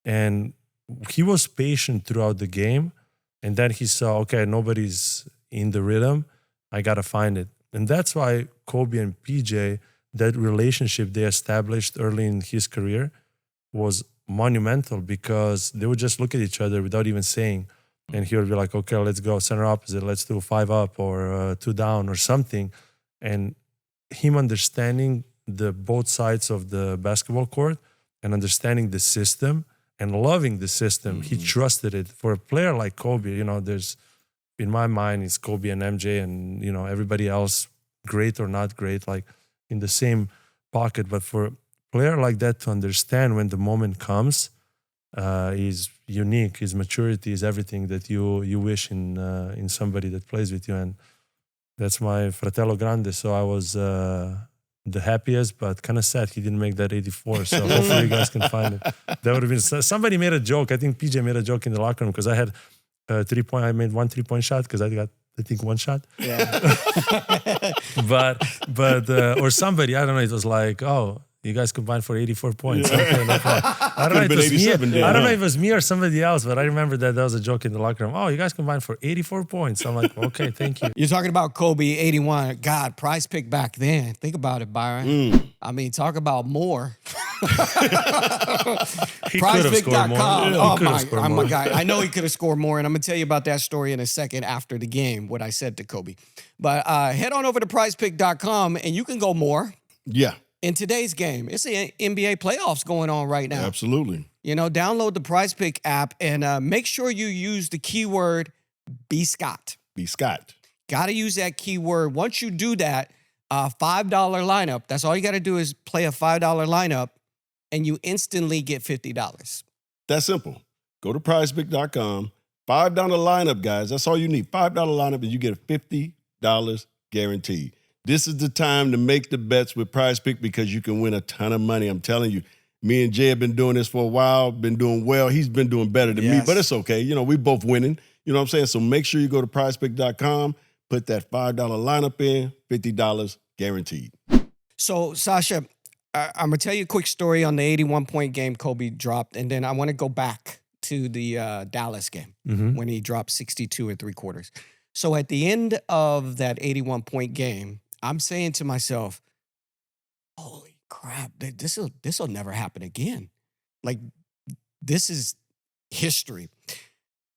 Speaker 1: And he was patient throughout the game. And then he saw, okay, nobody's in the rhythm. I got to find it. And that's why Kobe and PJ, that relationship they established early in his career was monumental, because they would just look at each other without even saying. And he would be like, okay, let's go center opposite. Let's do 5 up or 2 down or something. And him understanding the both sides of the basketball court and understanding the system and loving the system, he trusted it. For a player like Kobe, there's, in my mind, it's Kobe and MJ and, everybody else, great or not great, like in the same pocket. But for a player like that to understand when the moment comes, is unique. His maturity is everything that you wish in somebody that plays with you. And that's my fratello grande. So I was the happiest, but kind of sad he didn't make that 84. So hopefully you guys can find it. That would have been, somebody made a joke. I think PJ made a joke in the locker room because I had 3-point. I made 1 3-point shot because I got, I think, 1 shot.
Speaker 2: Yeah.
Speaker 1: but or somebody, I don't know, it was like, oh, you guys combined for 84 points. Okay, no problem. I don't know if it was me or somebody else, but I remember that was a joke in the locker room. Oh, you guys combined for 84 points. I'm like, okay, thank you.
Speaker 2: You're talking about Kobe, 81. God, prize pick back then. Think about it, Byron. I mean, talk about more. PrizePick.com. Oh, my God. I know he could have scored more, and I'm going to tell you about that story in a second after the game, what I said to Kobe. But head on over to PrizePick.com, and you can go more.
Speaker 3: Yeah.
Speaker 2: In today's game, it's the NBA playoffs going on right now.
Speaker 3: Absolutely.
Speaker 2: Download the PrizePick app and make sure you use the keyword B. Scott.
Speaker 3: B. Scott.
Speaker 2: Got to use that keyword. Once you do that, $5 lineup. That's all you got to do is play a $5 lineup, and you instantly get $50.
Speaker 3: That's simple. Go to PrizePick.com. $5 lineup, guys. That's all you need. $5 lineup, and you get $50 guaranteed. This is the time to make the bets with PrizePick because you can win a ton of money. I'm telling you, me and Jay have been doing this for a while, been doing well. He's been doing better than me, but it's okay. We both winning. You know what I'm saying? So make sure you go to PrizePick.com, put that $5 lineup in, $50 guaranteed.
Speaker 2: So, Sasha, I'm going to tell you a quick story on the 81-point game Kobe dropped, and then I want to go back to the Dallas game when he dropped 62 3/4. So at the end of that 81-point game, I'm saying to myself, holy crap, this will never happen again. Like, this is history.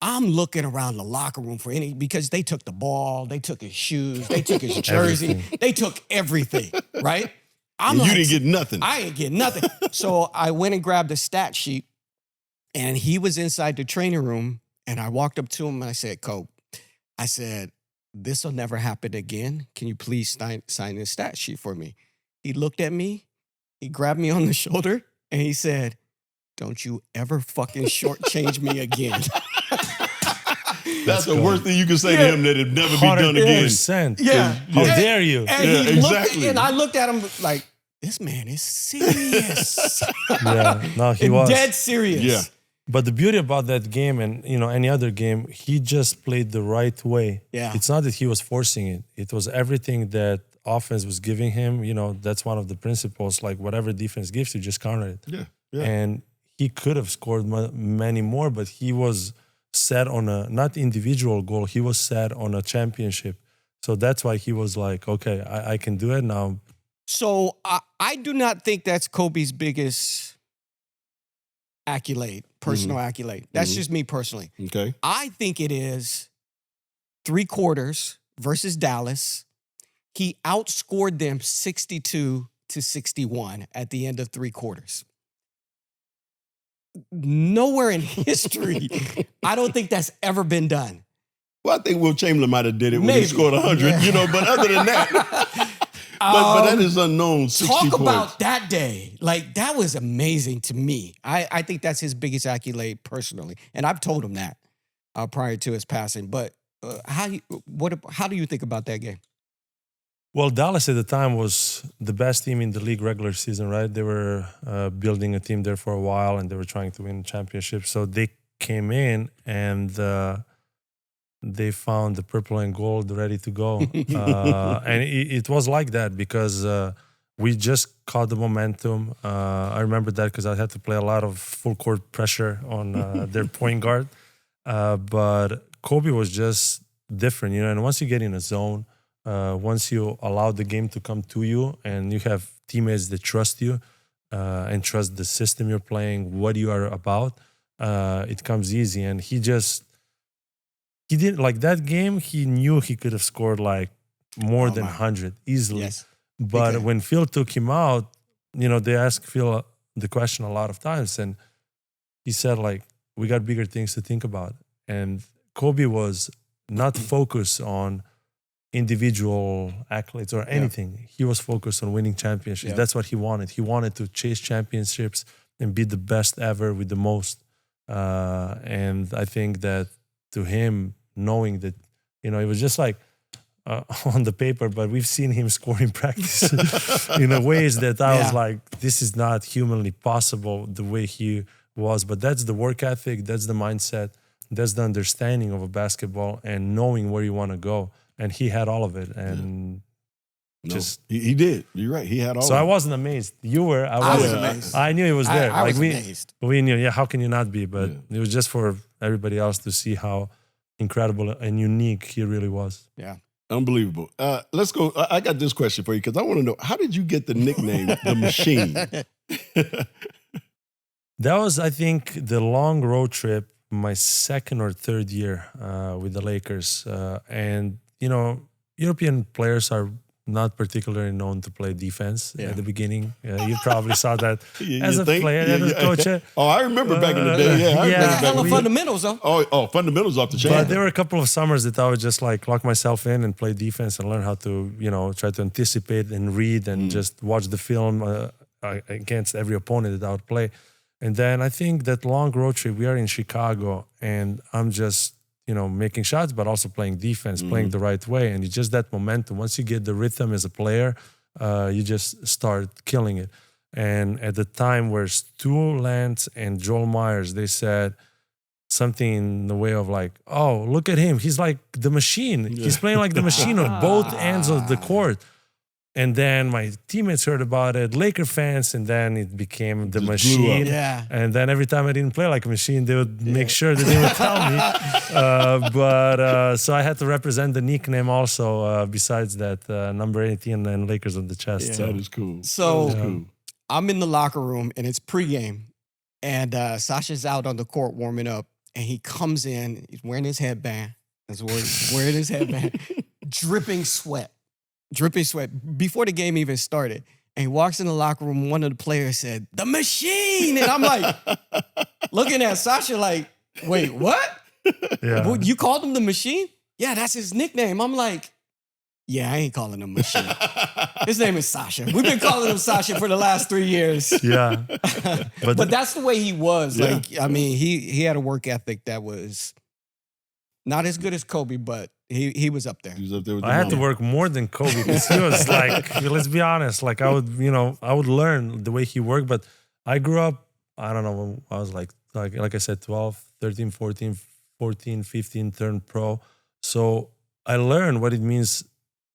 Speaker 2: I'm looking around the locker room because they took the ball, they took his shoes, they took his jersey, they took everything, right?
Speaker 3: You didn't get nothing.
Speaker 2: I ain't get nothing. So I went and grabbed a stat sheet, and he was inside the training room, and I walked up to him and I said, Kobe, I said, this will never happen again. Can you please sign this stat sheet for me? He looked at me, he grabbed me on the shoulder, and he said, don't you ever fucking shortchange me again.
Speaker 3: That's the worst thing you can say to him, that it'd never be done again.
Speaker 1: 100%. Yeah. How dare you?
Speaker 2: And exactly. And I looked at him like, this man is serious.
Speaker 1: He was.
Speaker 2: Dead serious.
Speaker 3: Yeah.
Speaker 1: But the beauty about that game and, any other game, he just played the right way.
Speaker 2: Yeah.
Speaker 1: It's not that he was forcing it. It was everything that offense was giving him. That's one of the principles, like whatever defense gives you, just counter it.
Speaker 3: Yeah.
Speaker 1: And he could have scored many more, but he was set on a, not individual goal, he was set on a championship. So that's why he was like, okay, I can do it now.
Speaker 2: So I do not think that's Kobe's biggest accolade, personal accolade. That's just me personally.
Speaker 3: Okay.
Speaker 2: I think it is 3/4 versus Dallas. He outscored them 62-61 at the end of 3/4. nowhere in history, I don't think that's ever been done.
Speaker 3: Well, I think Will Chamberlain might have did it when he scored 100, but other than that, but that is unknown 60
Speaker 2: talk
Speaker 3: points.
Speaker 2: about that day. Like, that was amazing to me. I think that's his biggest accolade personally. And I've told him that prior to his passing. But how do you think about that game?
Speaker 1: Well, Dallas at the time was the best team in the league regular season, right? They were building a team there for a while, and they were trying to win championships. So they came in and they found the purple and gold ready to go. And it was like that because we just caught the momentum. I remember that because I had to play a lot of full court pressure on their point guard. But Kobe was just different, and once you get in a zone, once you allow the game to come to you and you have teammates that trust you and trust the system you're playing, what you are about, it comes easy. And he did like that game. He knew he could have scored like more than 100 easily.
Speaker 2: Yes.
Speaker 1: But when Phil took him out, they asked Phil the question a lot of times, and he said like, we got bigger things to think about. And Kobe was not focused on individual accolades or anything. Yeah. He was focused on winning championships. Yeah. That's what he wanted. He wanted to chase championships and be the best ever with the most. And I think that to him, knowing that, it was just like on the paper, but we've seen him score in practice in a ways that I was like, this is not humanly possible the way he was. But that's the work ethic, that's the mindset, that's the understanding of a basketball and knowing where you want to go. And he had all of it, and
Speaker 3: he did. You're right. He had all.
Speaker 1: So
Speaker 3: of it.
Speaker 1: I wasn't amazed. You were.
Speaker 2: I was amazed.
Speaker 1: I knew he was there.
Speaker 2: I was amazed.
Speaker 1: We knew. Yeah, how can you not be? But it was just for everybody else to see how incredible and unique he really was.
Speaker 2: Yeah,
Speaker 3: unbelievable. Let's go. I got this question for you because I want to know, how did you get the nickname the Machine?
Speaker 1: That was, I think, the long road trip. My second or third year with the Lakers, and European players are not particularly known to play defense at the beginning. You probably saw that as a player, as a coach.
Speaker 3: Oh, I remember back in the day.
Speaker 2: Hella fundamentals, though.
Speaker 3: Oh, fundamentals off the chain.
Speaker 1: But there were a couple of summers that I would just like lock myself in and play defense and learn how to, try to anticipate and read and just watch the film against every opponent that I would play. And then I think that long road trip, we are in Chicago, and I'm just, making shots, but also playing defense, playing the right way. And it's just that momentum. Once you get the rhythm as a player, you just start killing it. And at the time where Stu Lantz and Joel Myers, they said something in the way of like, oh, look at him. He's like the machine. Yeah. He's playing like the machine on both ends of the court. And then my teammates heard about it, Laker fans, and then it became the machine.
Speaker 2: Yeah.
Speaker 1: And then every time I didn't play like a machine, they would make sure that they would tell me. So I had to represent the nickname also, besides that number 18 and Lakers on the chest.
Speaker 3: Yeah,
Speaker 1: so
Speaker 3: that is cool.
Speaker 2: So I'm in the locker room, and it's pregame. And Sasha's out on the court warming up, and he comes in, he's wearing his headband. That's where he's wearing his headband, dripping sweat. Before the game even started. And he walks in the locker room. One of the players said, "The Machine." And I'm like, looking at Sasha like, wait, what?
Speaker 1: Yeah.
Speaker 2: You called him the Machine? Yeah, that's his nickname. I'm like, yeah, I ain't calling him Machine. His name is Sasha. We've been calling him Sasha for the last 3 years.
Speaker 1: Yeah.
Speaker 2: But that's the way he was.
Speaker 3: Yeah.
Speaker 2: Like, I mean, he had a work ethic that was not as good as Kobe, but he was up there.
Speaker 3: He was up there with
Speaker 1: I had to work more than Kobe because he was like, let's be honest, like I would learn the way he worked, but I grew up, I don't know, I was like I said, 12, 13, 14, 15, turned pro. So I learned what it means.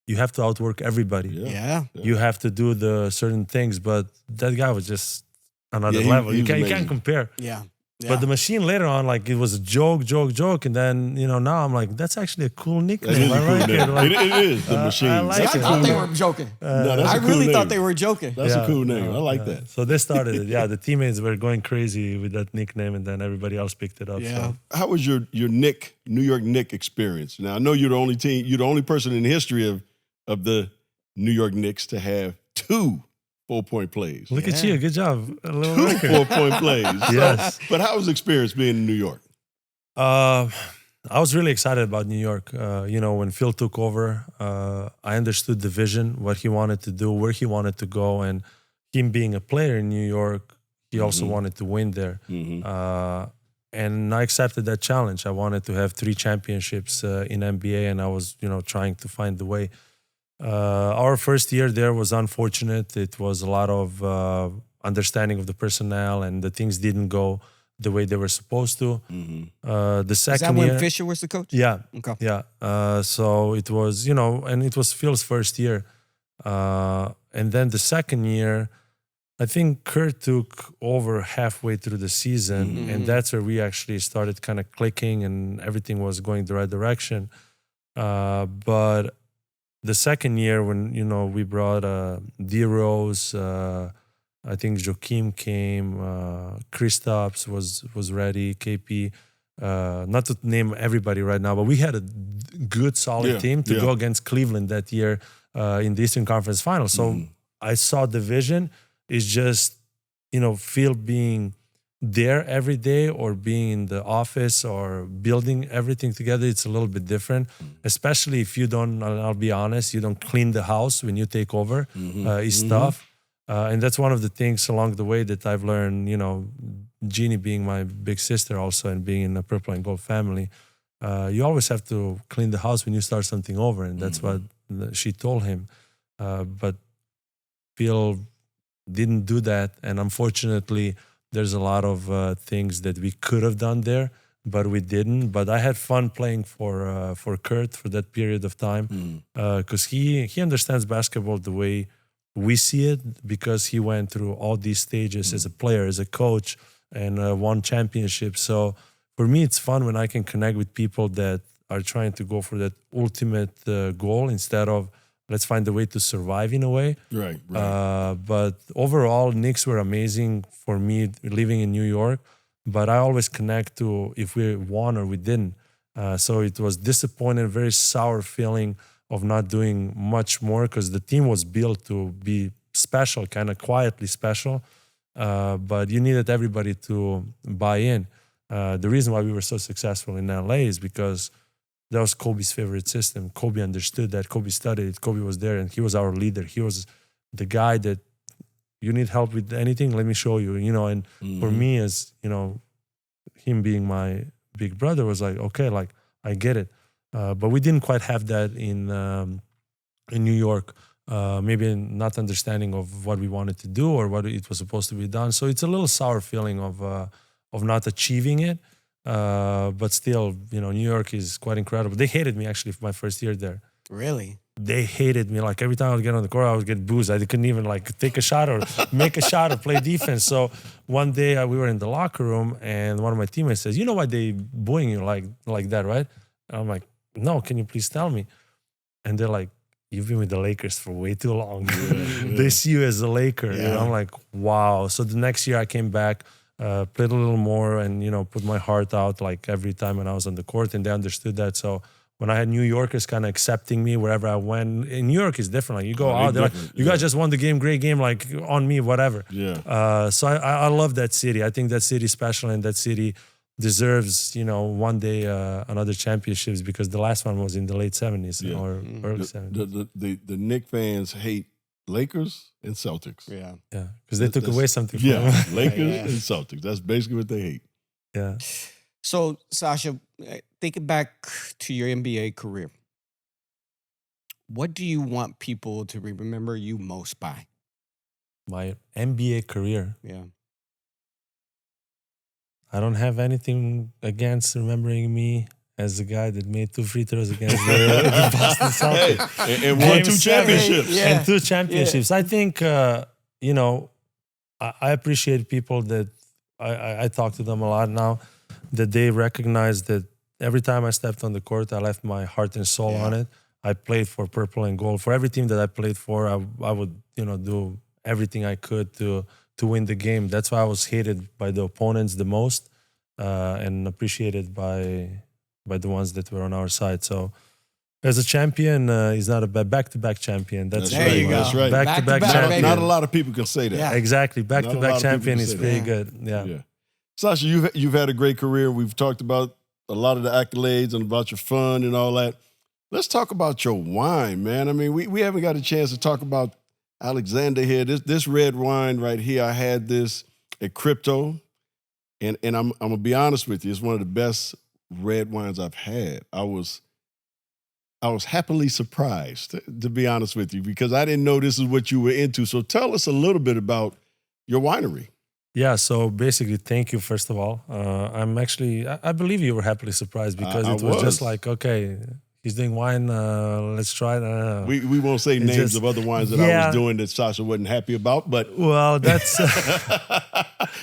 Speaker 1: You have to outwork everybody.
Speaker 2: Yeah.
Speaker 1: You have to do the certain things, but that guy was just another level. You can't compare.
Speaker 2: Yeah.
Speaker 1: Yeah. But the Machine later on, like it was a joke, and then now I'm like, that's actually a cool nickname.
Speaker 3: I like
Speaker 1: it. Like,
Speaker 3: it is the Machine.
Speaker 1: I like
Speaker 2: I
Speaker 1: it.
Speaker 2: thought they were joking.
Speaker 3: That's
Speaker 2: I
Speaker 3: a cool
Speaker 2: really
Speaker 3: name.
Speaker 2: thought they were joking.
Speaker 3: That's a cool name. I like that.
Speaker 1: So they started it. Yeah, the teammates were going crazy with that nickname, and then everybody else picked it up.
Speaker 2: Yeah.
Speaker 1: So.
Speaker 3: How was your New York Knicks experience? Now I know you're the only person in the history of the New York Knicks to have 2 4-point plays.
Speaker 1: Look at you. Good job. A little
Speaker 3: 2
Speaker 1: record.
Speaker 3: 4-point plays.
Speaker 1: Yes.
Speaker 3: So, but how was the experience being in New York?
Speaker 1: I was really excited about New York. When Phil took over, I understood the vision, what he wanted to do, where he wanted to go, and him being a player in New York, he also wanted to win there. And I accepted that challenge. I wanted to have 3 championships in NBA, and I was, trying to find the way. Our first year there was unfortunate. It was a lot of understanding of the personnel, and the things didn't go the way they were supposed to. The second
Speaker 2: year. Is that when
Speaker 1: year,
Speaker 2: Fisher was the coach?
Speaker 1: Yeah.
Speaker 2: Okay.
Speaker 1: Yeah. So it was, and it was Phil's first year. And then the second year, I think Kurt took over halfway through the season, and that's where we actually started kind of clicking, and everything was going the right direction. But the second year, when we brought D-Rose, I think Joakim came, Kristaps was ready, KP. Not to name everybody right now, but we had a good, solid team to go against Cleveland that year in the Eastern Conference Finals. So I saw the vision. Is just, Phil being there every day or being in the office or building everything together. It's a little bit different, especially if you don't, I'll be honest, you don't clean the house when you take over. It's tough. And that's one of the things along the way that I've learned, Jeannie being my big sister also and being in a purple and gold family, you always have to clean the house when you start something over. And that's what she told him. But Phil didn't do that, and unfortunately there's a lot of things that we could have done there, but we didn't. But I had fun playing for Kurt for that period of time, because he understands basketball the way we see it, because he went through all these stages as a player, as a coach, and won championships. So for me, it's fun when I can connect with people that are trying to go for that ultimate goal instead of let's find a way to survive in a way.
Speaker 3: Right.
Speaker 1: But overall, Knicks were amazing for me living in New York. But I always connect to if we won or we didn't. So it was disappointing, very sour feeling of not doing much more because the team was built to be special, kind of quietly special. But you needed everybody to buy in. The reason why we were so successful in LA is because that was Kobe's favorite system. Kobe understood that. Kobe studied it. Kobe was there, and he was our leader. He was the guy that you need help with anything, let me show you. And for me, as him being my big brother was like, okay, like I get it. But we didn't quite have that in New York. Maybe not understanding of what we wanted to do or what it was supposed to be done. So it's a little sour feeling of not achieving it. But still, New York is quite incredible. They hated me actually for my first year there.
Speaker 2: Really?
Speaker 1: They hated me. Like every time I would get on the court, I would get boozed. I couldn't even like take a shot or make a shot or play defense. So one day we were in the locker room and one of my teammates says, "You know why they booing you like that, right?" And I'm like, "No, can you please tell me?" And they're like, "You've been with the Lakers for way too long. They see you as a Laker."
Speaker 3: Yeah.
Speaker 1: And I'm like, "Wow." So the next year I came back. Played a little more and, put my heart out like every time when I was on the court, and they understood that. So when I had New Yorkers kind of accepting me wherever I went, in New York is different. Like you go out, they're like, you guys just won the game, great game, like on me, whatever.
Speaker 3: Yeah.
Speaker 1: So I love that city. I think that city is special, and that city deserves, one day another championships, because the last one was in the late 70s or early 70s.
Speaker 3: The Knicks fans hate Lakers and Celtics.
Speaker 2: Yeah.
Speaker 1: Yeah, because they took away something from
Speaker 3: Yeah,
Speaker 1: them.
Speaker 3: Lakers and Celtics. That's basically what they hate.
Speaker 1: Yeah.
Speaker 2: So, Sasha, thinking back to your NBA career, what do you want people to remember you most by?
Speaker 1: My NBA career.
Speaker 2: Yeah.
Speaker 1: I don't have anything against remembering me as the guy that made 2 free throws against the Boston Celtics.
Speaker 3: Hey, and won 2 championships.
Speaker 2: Yeah.
Speaker 1: And 2 championships. I think, I appreciate people that I talk to them a lot now, that they recognize that every time I stepped on the court, I left my heart and soul on it. I played for purple and gold. For every team that I played for, I would, do everything I could to win the game. That's why I was hated by the opponents the most, and appreciated by the ones that were on our side. So As a champion, he's not a back-to-back champion. That's
Speaker 3: right.
Speaker 2: you go.
Speaker 3: That's right.
Speaker 1: Back-to-back
Speaker 2: Back-to-back,
Speaker 1: champion.
Speaker 3: Not a lot of people can say that.
Speaker 2: Yeah.
Speaker 1: Exactly.
Speaker 3: Not a lot
Speaker 1: Back-to-back
Speaker 3: of
Speaker 1: champion
Speaker 3: people
Speaker 1: is
Speaker 3: say
Speaker 1: pretty
Speaker 3: that.
Speaker 1: good. Yeah.
Speaker 3: Yeah. Sasha, you've had a great career. We've talked about a lot of the accolades and about your fun and all that. Let's talk about your wine, man. I mean, we haven't got a chance to talk about Alexander here. This red wine right here, I had this at Crypto, and I'm gonna be honest with you, it's one of the best red wines I've had. I was happily surprised, to be honest with you, because I didn't know this is what you were into. So tell us a little bit about your winery.
Speaker 1: Yeah, so basically, thank you, first of all. I believe you were happily surprised because it was just like, okay, he's doing wine, let's try it.
Speaker 3: We won't say names of other wines that I was doing that Sasha wasn't happy about, but...
Speaker 1: Well, that's...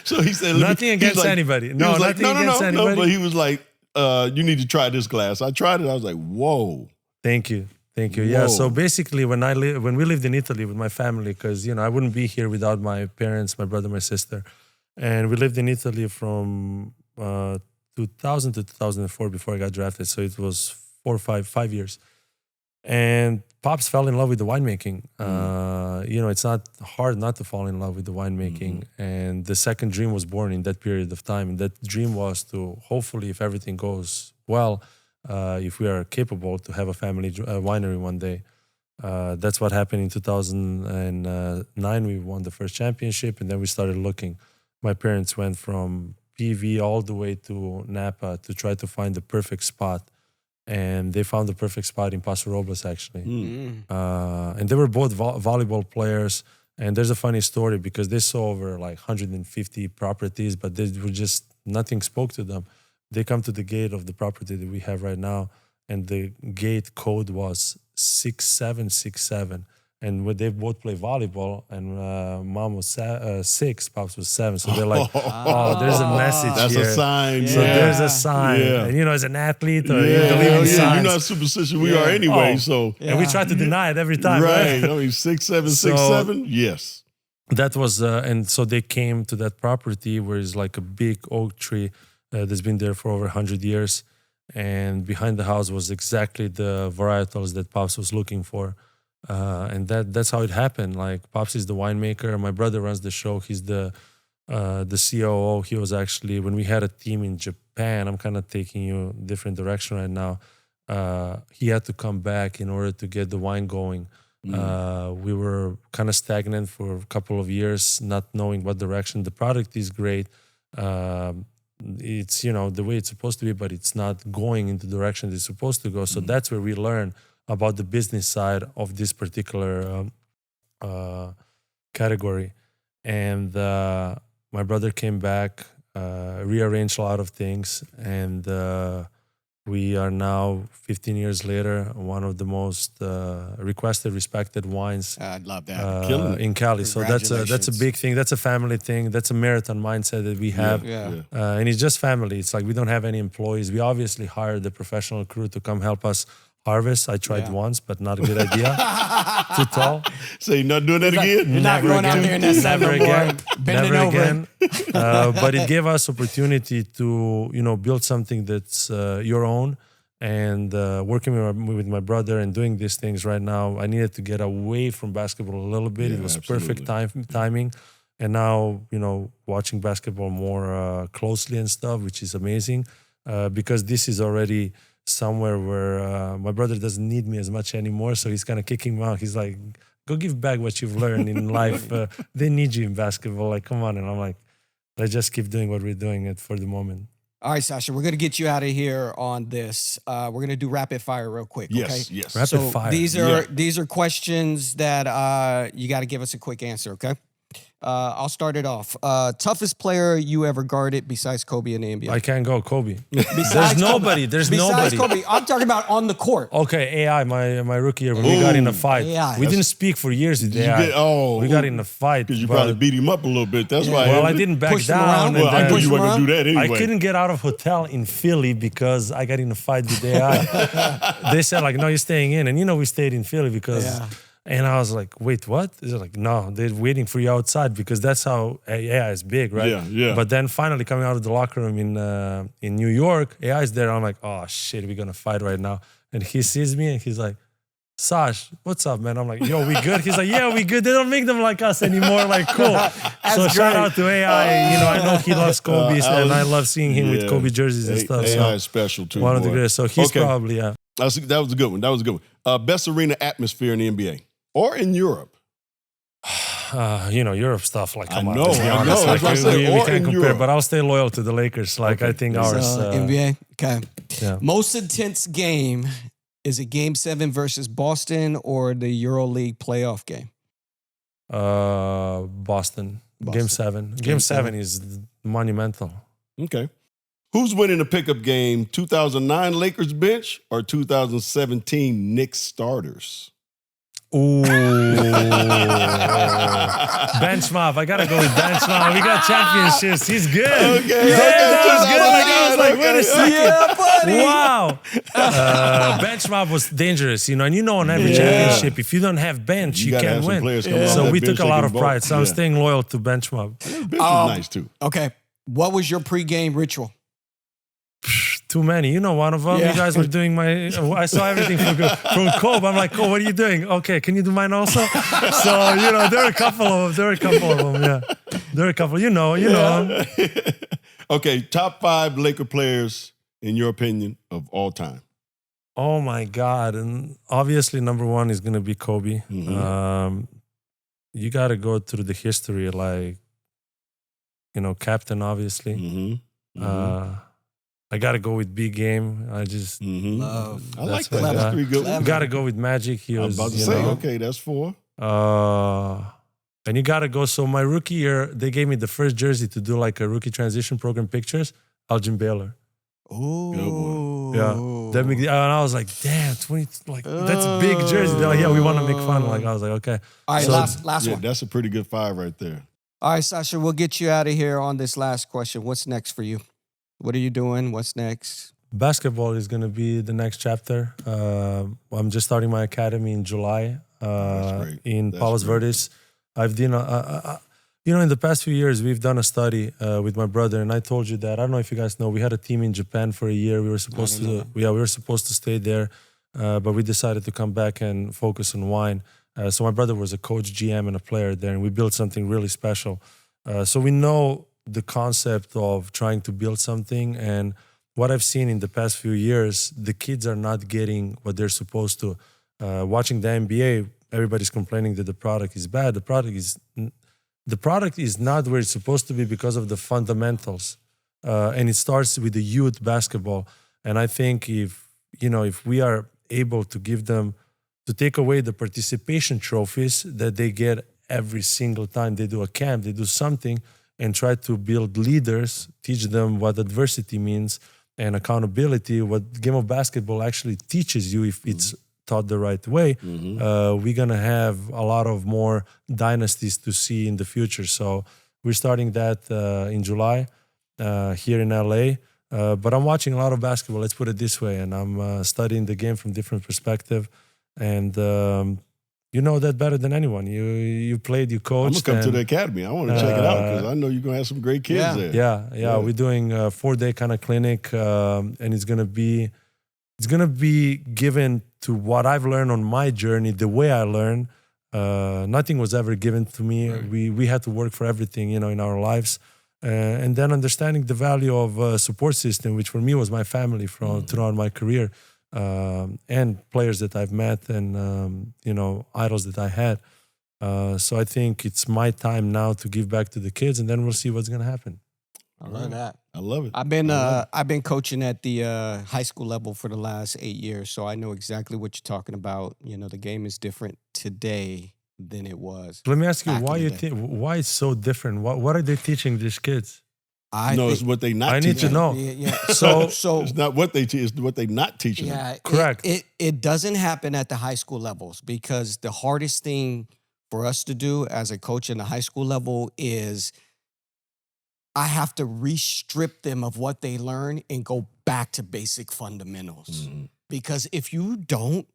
Speaker 3: So he said...
Speaker 1: Nothing against anybody. No, nothing against anybody.
Speaker 3: No, but he was like, you need to try this glass. I tried it, I was like, whoa.
Speaker 1: Thank you.
Speaker 3: Whoa.
Speaker 1: Yeah, so basically when we lived in Italy with my family, because, I wouldn't be here without my parents, my brother, my sister. And we lived in Italy from 2000 to 2004 before I got drafted. So it was 5 years. And Pops fell in love with the winemaking. It's not hard not to fall in love with the winemaking. And the second dream was born in that period of time. And that dream was to, hopefully, if everything goes well, if we are capable, to have a family winery one day. That's what happened in 2009. We won the first championship, and then we started looking. My parents went from PV all the way to Napa to try to find the perfect spot. And they found the perfect spot in Paso Robles, actually. And they were both volleyball players. And there's a funny story because they saw over like 150 properties, but they were just, nothing spoke to them. They come to the gate of the property that we have right now, and the gate code was 6767. And when they both play volleyball, and mom was 6, Pops was 7. So they're like, oh, there's a message
Speaker 3: That's
Speaker 1: here.
Speaker 3: a sign.
Speaker 1: So there's a sign.
Speaker 3: Yeah.
Speaker 1: And, as an athlete, or you believe in signs.
Speaker 3: You're not superstitious. We are anyway. So
Speaker 1: And we try to deny it every time.
Speaker 3: Right. I mean, 6767. Yes.
Speaker 1: That was, and so they came to that property where it's like a big oak tree that's been there for over 100 years. And behind the house was exactly the varietals that Pops was looking for. And that's how it happened. Like, Pops is the winemaker. My brother runs the show. He's the COO. He was actually, when we had a team in Japan, I'm kind of taking you a different direction right now. He had to come back in order to get the wine going. We were kind of stagnant for a couple of years, not knowing what direction. The product is great. It's, the way it's supposed to be, but it's not going in the direction it's supposed to go. So that's where we learn about the business side of this particular category. And my brother came back, rearranged a lot of things, and we are now, 15 years later, one of the most requested, respected wines.
Speaker 2: I love that.
Speaker 1: In Cali. So that's a big thing. That's a family thing. That's a marathon mindset that we have. And it's just family. It's like we don't have any employees. We obviously hired the professional crew to come help us harvest. I tried once, but not a good idea. Too tall.
Speaker 3: So you're not doing that again?
Speaker 2: You're not going out there in that sun no more. Bending over.
Speaker 1: But it gave us opportunity to, build something that's your own. And working with my brother and doing these things right now, I needed to get away from basketball a little bit. It was perfect timing. And now, watching basketball more closely and stuff, which is amazing, because this is already somewhere where my brother doesn't need me as much anymore. So he's kind of kicking me out. He's like, go give back what you've learned in life. They need you in basketball. Like, come on. And I'm like, let's just keep doing what we're doing for the moment.
Speaker 2: All right, Sasha, we're going to get you out of here on this. We're going to do rapid fire real quick, okay?
Speaker 3: Yes.
Speaker 1: Rapid fire.
Speaker 2: These are questions that you got to give us a quick answer, okay? I'll start it off. Toughest player you ever guarded besides Kobe in the NBA?
Speaker 1: I can't go Kobe.
Speaker 2: Besides
Speaker 1: nobody. There's
Speaker 2: besides
Speaker 1: nobody.
Speaker 2: Kobe, I'm talking about on the court.
Speaker 1: Okay, AI, my rookie year, when we got in a fight.
Speaker 2: AI.
Speaker 1: We didn't speak for years with AI. We got in a fight.
Speaker 3: Because you probably beat him up a little bit. That's why.
Speaker 1: Well, I didn't back
Speaker 2: Pushed him
Speaker 1: down.
Speaker 2: around?
Speaker 3: Well, I knew you weren't going to do that anyway.
Speaker 1: I couldn't get out of hotel in Philly because I got in a fight with AI. They said, like, no, you're staying in. And, we stayed in Philly because... And I was like, wait, what? They're like, no, they're waiting for you outside because that's how AI is big, right?
Speaker 3: Yeah.
Speaker 1: But then finally coming out of the locker room in New York, AI is there. I'm like, oh, shit, we're going to fight right now. and he sees me and he's like, Sash, what's up, man? I'm like, yo, we good? He's like, yeah, we good. They don't make them like us anymore. Like, cool. So shout out to AI. You know, I know he loves Kobe, and I love seeing him with Kobe jerseys and stuff.
Speaker 3: AI is special too.
Speaker 1: One of the greatest. So he's probably,
Speaker 3: That was a good one. That was a good one. Best arena atmosphere in the NBA or in Europe?
Speaker 1: You know, Europe stuff, like, come on,
Speaker 3: I know.
Speaker 1: Like, we can't compare, Europe. But I'll stay loyal to the Lakers. Like, I think ours.
Speaker 2: NBA, okay.
Speaker 1: Yeah.
Speaker 2: Most intense game, is it Game 7 versus Boston or the EuroLeague playoff game?
Speaker 1: Boston. Game 7. Game 7 is monumental.
Speaker 3: Okay. Who's winning the pickup game, 2009 Lakers bench or 2017 Knicks starters?
Speaker 1: Ooh. Bench mob. I gotta go with bench mob. We got championships. He's good.
Speaker 3: Okay.
Speaker 1: That was good. I was like, wait a second.
Speaker 2: Yeah, buddy.
Speaker 1: Wow. Bench mob was dangerous, you know. And you know, on every championship, if you don't have bench, you can't win. So we took a lot of pride. So I'm staying loyal to bench mob.
Speaker 3: Bench was nice too.
Speaker 2: Okay. What was your pregame ritual?
Speaker 1: Too many. You know, one of them. You guys were doing I saw everything from Kobe. I'm like, Kobe, what are you doing? Okay, can you do mine also? So, you know, there are a couple of them. Yeah. There are a couple. You know.
Speaker 3: Okay, top 5 Laker players, in your opinion, of all time.
Speaker 1: Oh, my God. And obviously, number 1 is going to be Kobe.
Speaker 3: Mm-hmm.
Speaker 1: You got to go through the history, like, you know, captain, obviously.
Speaker 3: Mm-hmm.
Speaker 1: I got to go with big game. I just
Speaker 2: love.
Speaker 3: I like that. That's 3 good ones.
Speaker 1: Got to go with Magic. He was,
Speaker 3: I was about to say, okay, that's 4.
Speaker 1: And you got to go. So my rookie year, they gave me the first jersey to do like a rookie transition program pictures. Elgin Baylor.
Speaker 2: Oh,
Speaker 1: And I was like, damn, 20, like that's a big jersey. They're like, yeah, we want to make fun. Like I was like, okay.
Speaker 2: All right,
Speaker 1: so,
Speaker 2: last one.
Speaker 3: That's a pretty good 5 right there.
Speaker 2: All right, Sasha, we'll get you out of here on this last question. What's next for you? What are you doing? What's next?
Speaker 1: Basketball is going to be the next chapter. I'm just starting my academy in July in Palos Verdes. I've done, you know, in the past few years, we've done a study with my brother, and I told you that. I don't know if you guys know, we had a team in Japan for a year. We were supposed to stay there, but we decided to come back and focus on wine. So my brother was a coach, GM, and a player there, and we built something really special. So we know the concept of trying to build something, and what I've seen in the past few years, the kids are not getting what they're supposed to. Watching the NBA, everybody's complaining that the product is bad. The product is not where it's supposed to be because of the fundamentals, and it starts with the youth basketball. And I think if we are able to give them, to take away the participation trophies that they get every single time they do a camp, they do something, and try to build leaders, teach them what adversity means and accountability, what game of basketball actually teaches you if it's taught the right way, we're going to have a lot of more dynasties to see in the future. So we're starting that in July here in LA. But I'm watching a lot of basketball, let's put it this way, and I'm studying the game from different perspective. And you know that better than anyone. You played, you coached.
Speaker 3: I'm going to come to the academy. I want to check it out because I know you're going to have some great kids there.
Speaker 1: Yeah. We're doing a 4-day kind of clinic, and it's going to be given to what I've learned on my journey, the way I learned. Nothing was ever given to me. Right. We had to work for everything, in our lives. And then understanding the value of a support system, which for me was my family throughout my career. And players that I've met and, idols that I had. So I think it's my time now to give back to the kids, and then we'll see what's going to happen.
Speaker 2: I love that.
Speaker 3: I love it.
Speaker 2: I've been coaching at the high school level for the last 8 years, so I know exactly what you're talking about. The game is different today than it was.
Speaker 1: Let me ask you, why it's so different? What are they teaching these kids?
Speaker 3: It's what they not teaching.
Speaker 1: I need to know.
Speaker 2: Yeah. So
Speaker 3: it's not what they teach, it's what they not teaching them.
Speaker 1: Correct.
Speaker 2: It doesn't happen at the high school levels because the hardest thing for us to do as a coach in the high school level is I have to re-strip them of what they learn and go back to basic fundamentals. Mm-hmm. Because if you don't,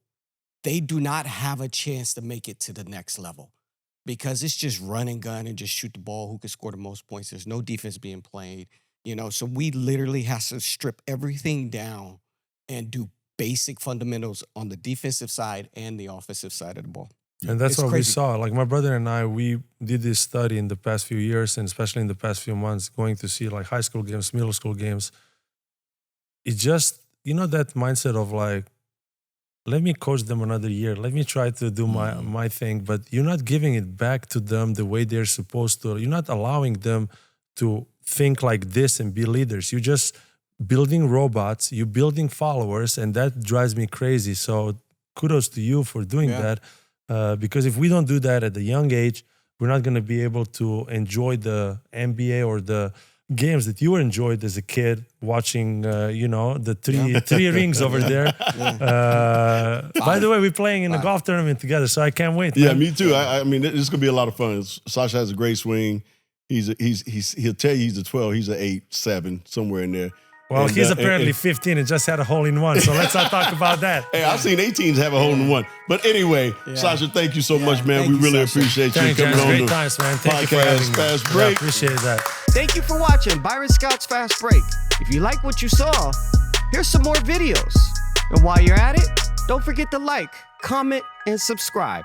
Speaker 2: they do not have a chance to make it to the next level. Because it's just run and gun and just shoot the ball. Who can score the most points? There's no defense being played. So we literally have to strip everything down and do basic fundamentals on the defensive side and the offensive side of the ball.
Speaker 1: And that's
Speaker 2: It's
Speaker 1: what we
Speaker 2: crazy.
Speaker 1: saw. Like my brother and I, we did this study in the past few years, and especially in the past few months, going to see like high school games, middle school games. It just, that mindset of like, let me coach them another year. Let me try to do my thing. But you're not giving it back to them the way they're supposed to. You're not allowing them to think like this and be leaders. You're just building robots. You're building followers. And that drives me crazy. So kudos to you for doing that. Because if we don't do that at a young age, we're not going to be able to enjoy the NBA or the games that you enjoyed as a kid, watching, the three rings over there. By the way, we're playing in a golf tournament together, so I can't wait.
Speaker 3: Yeah,
Speaker 1: man.
Speaker 3: me too. I mean, this is gonna be a lot of fun. Sasha has a great swing. He'll tell you he's a 12. He's an 8, 7, somewhere in there.
Speaker 1: Well,
Speaker 3: And,
Speaker 1: he's apparently 15 and just had a hole-in-one, so let's not talk about that.
Speaker 3: Hey, I've seen 18s have a hole-in-one. But anyway, Sasha, thank you so much, man.
Speaker 2: Thank
Speaker 3: We
Speaker 2: you,
Speaker 3: really
Speaker 2: Sasha.
Speaker 3: appreciate you
Speaker 1: Thank you.
Speaker 3: coming on
Speaker 1: Great
Speaker 3: the
Speaker 1: times, man. Thank you for having
Speaker 3: podcast
Speaker 1: me.
Speaker 3: Fast
Speaker 1: Yeah,
Speaker 3: Break.
Speaker 1: appreciate that.
Speaker 2: Thank you for watching Byron Scott's Fast Break. If you like what you saw, here's some more videos. And while you're at it, don't forget to like, comment, and subscribe.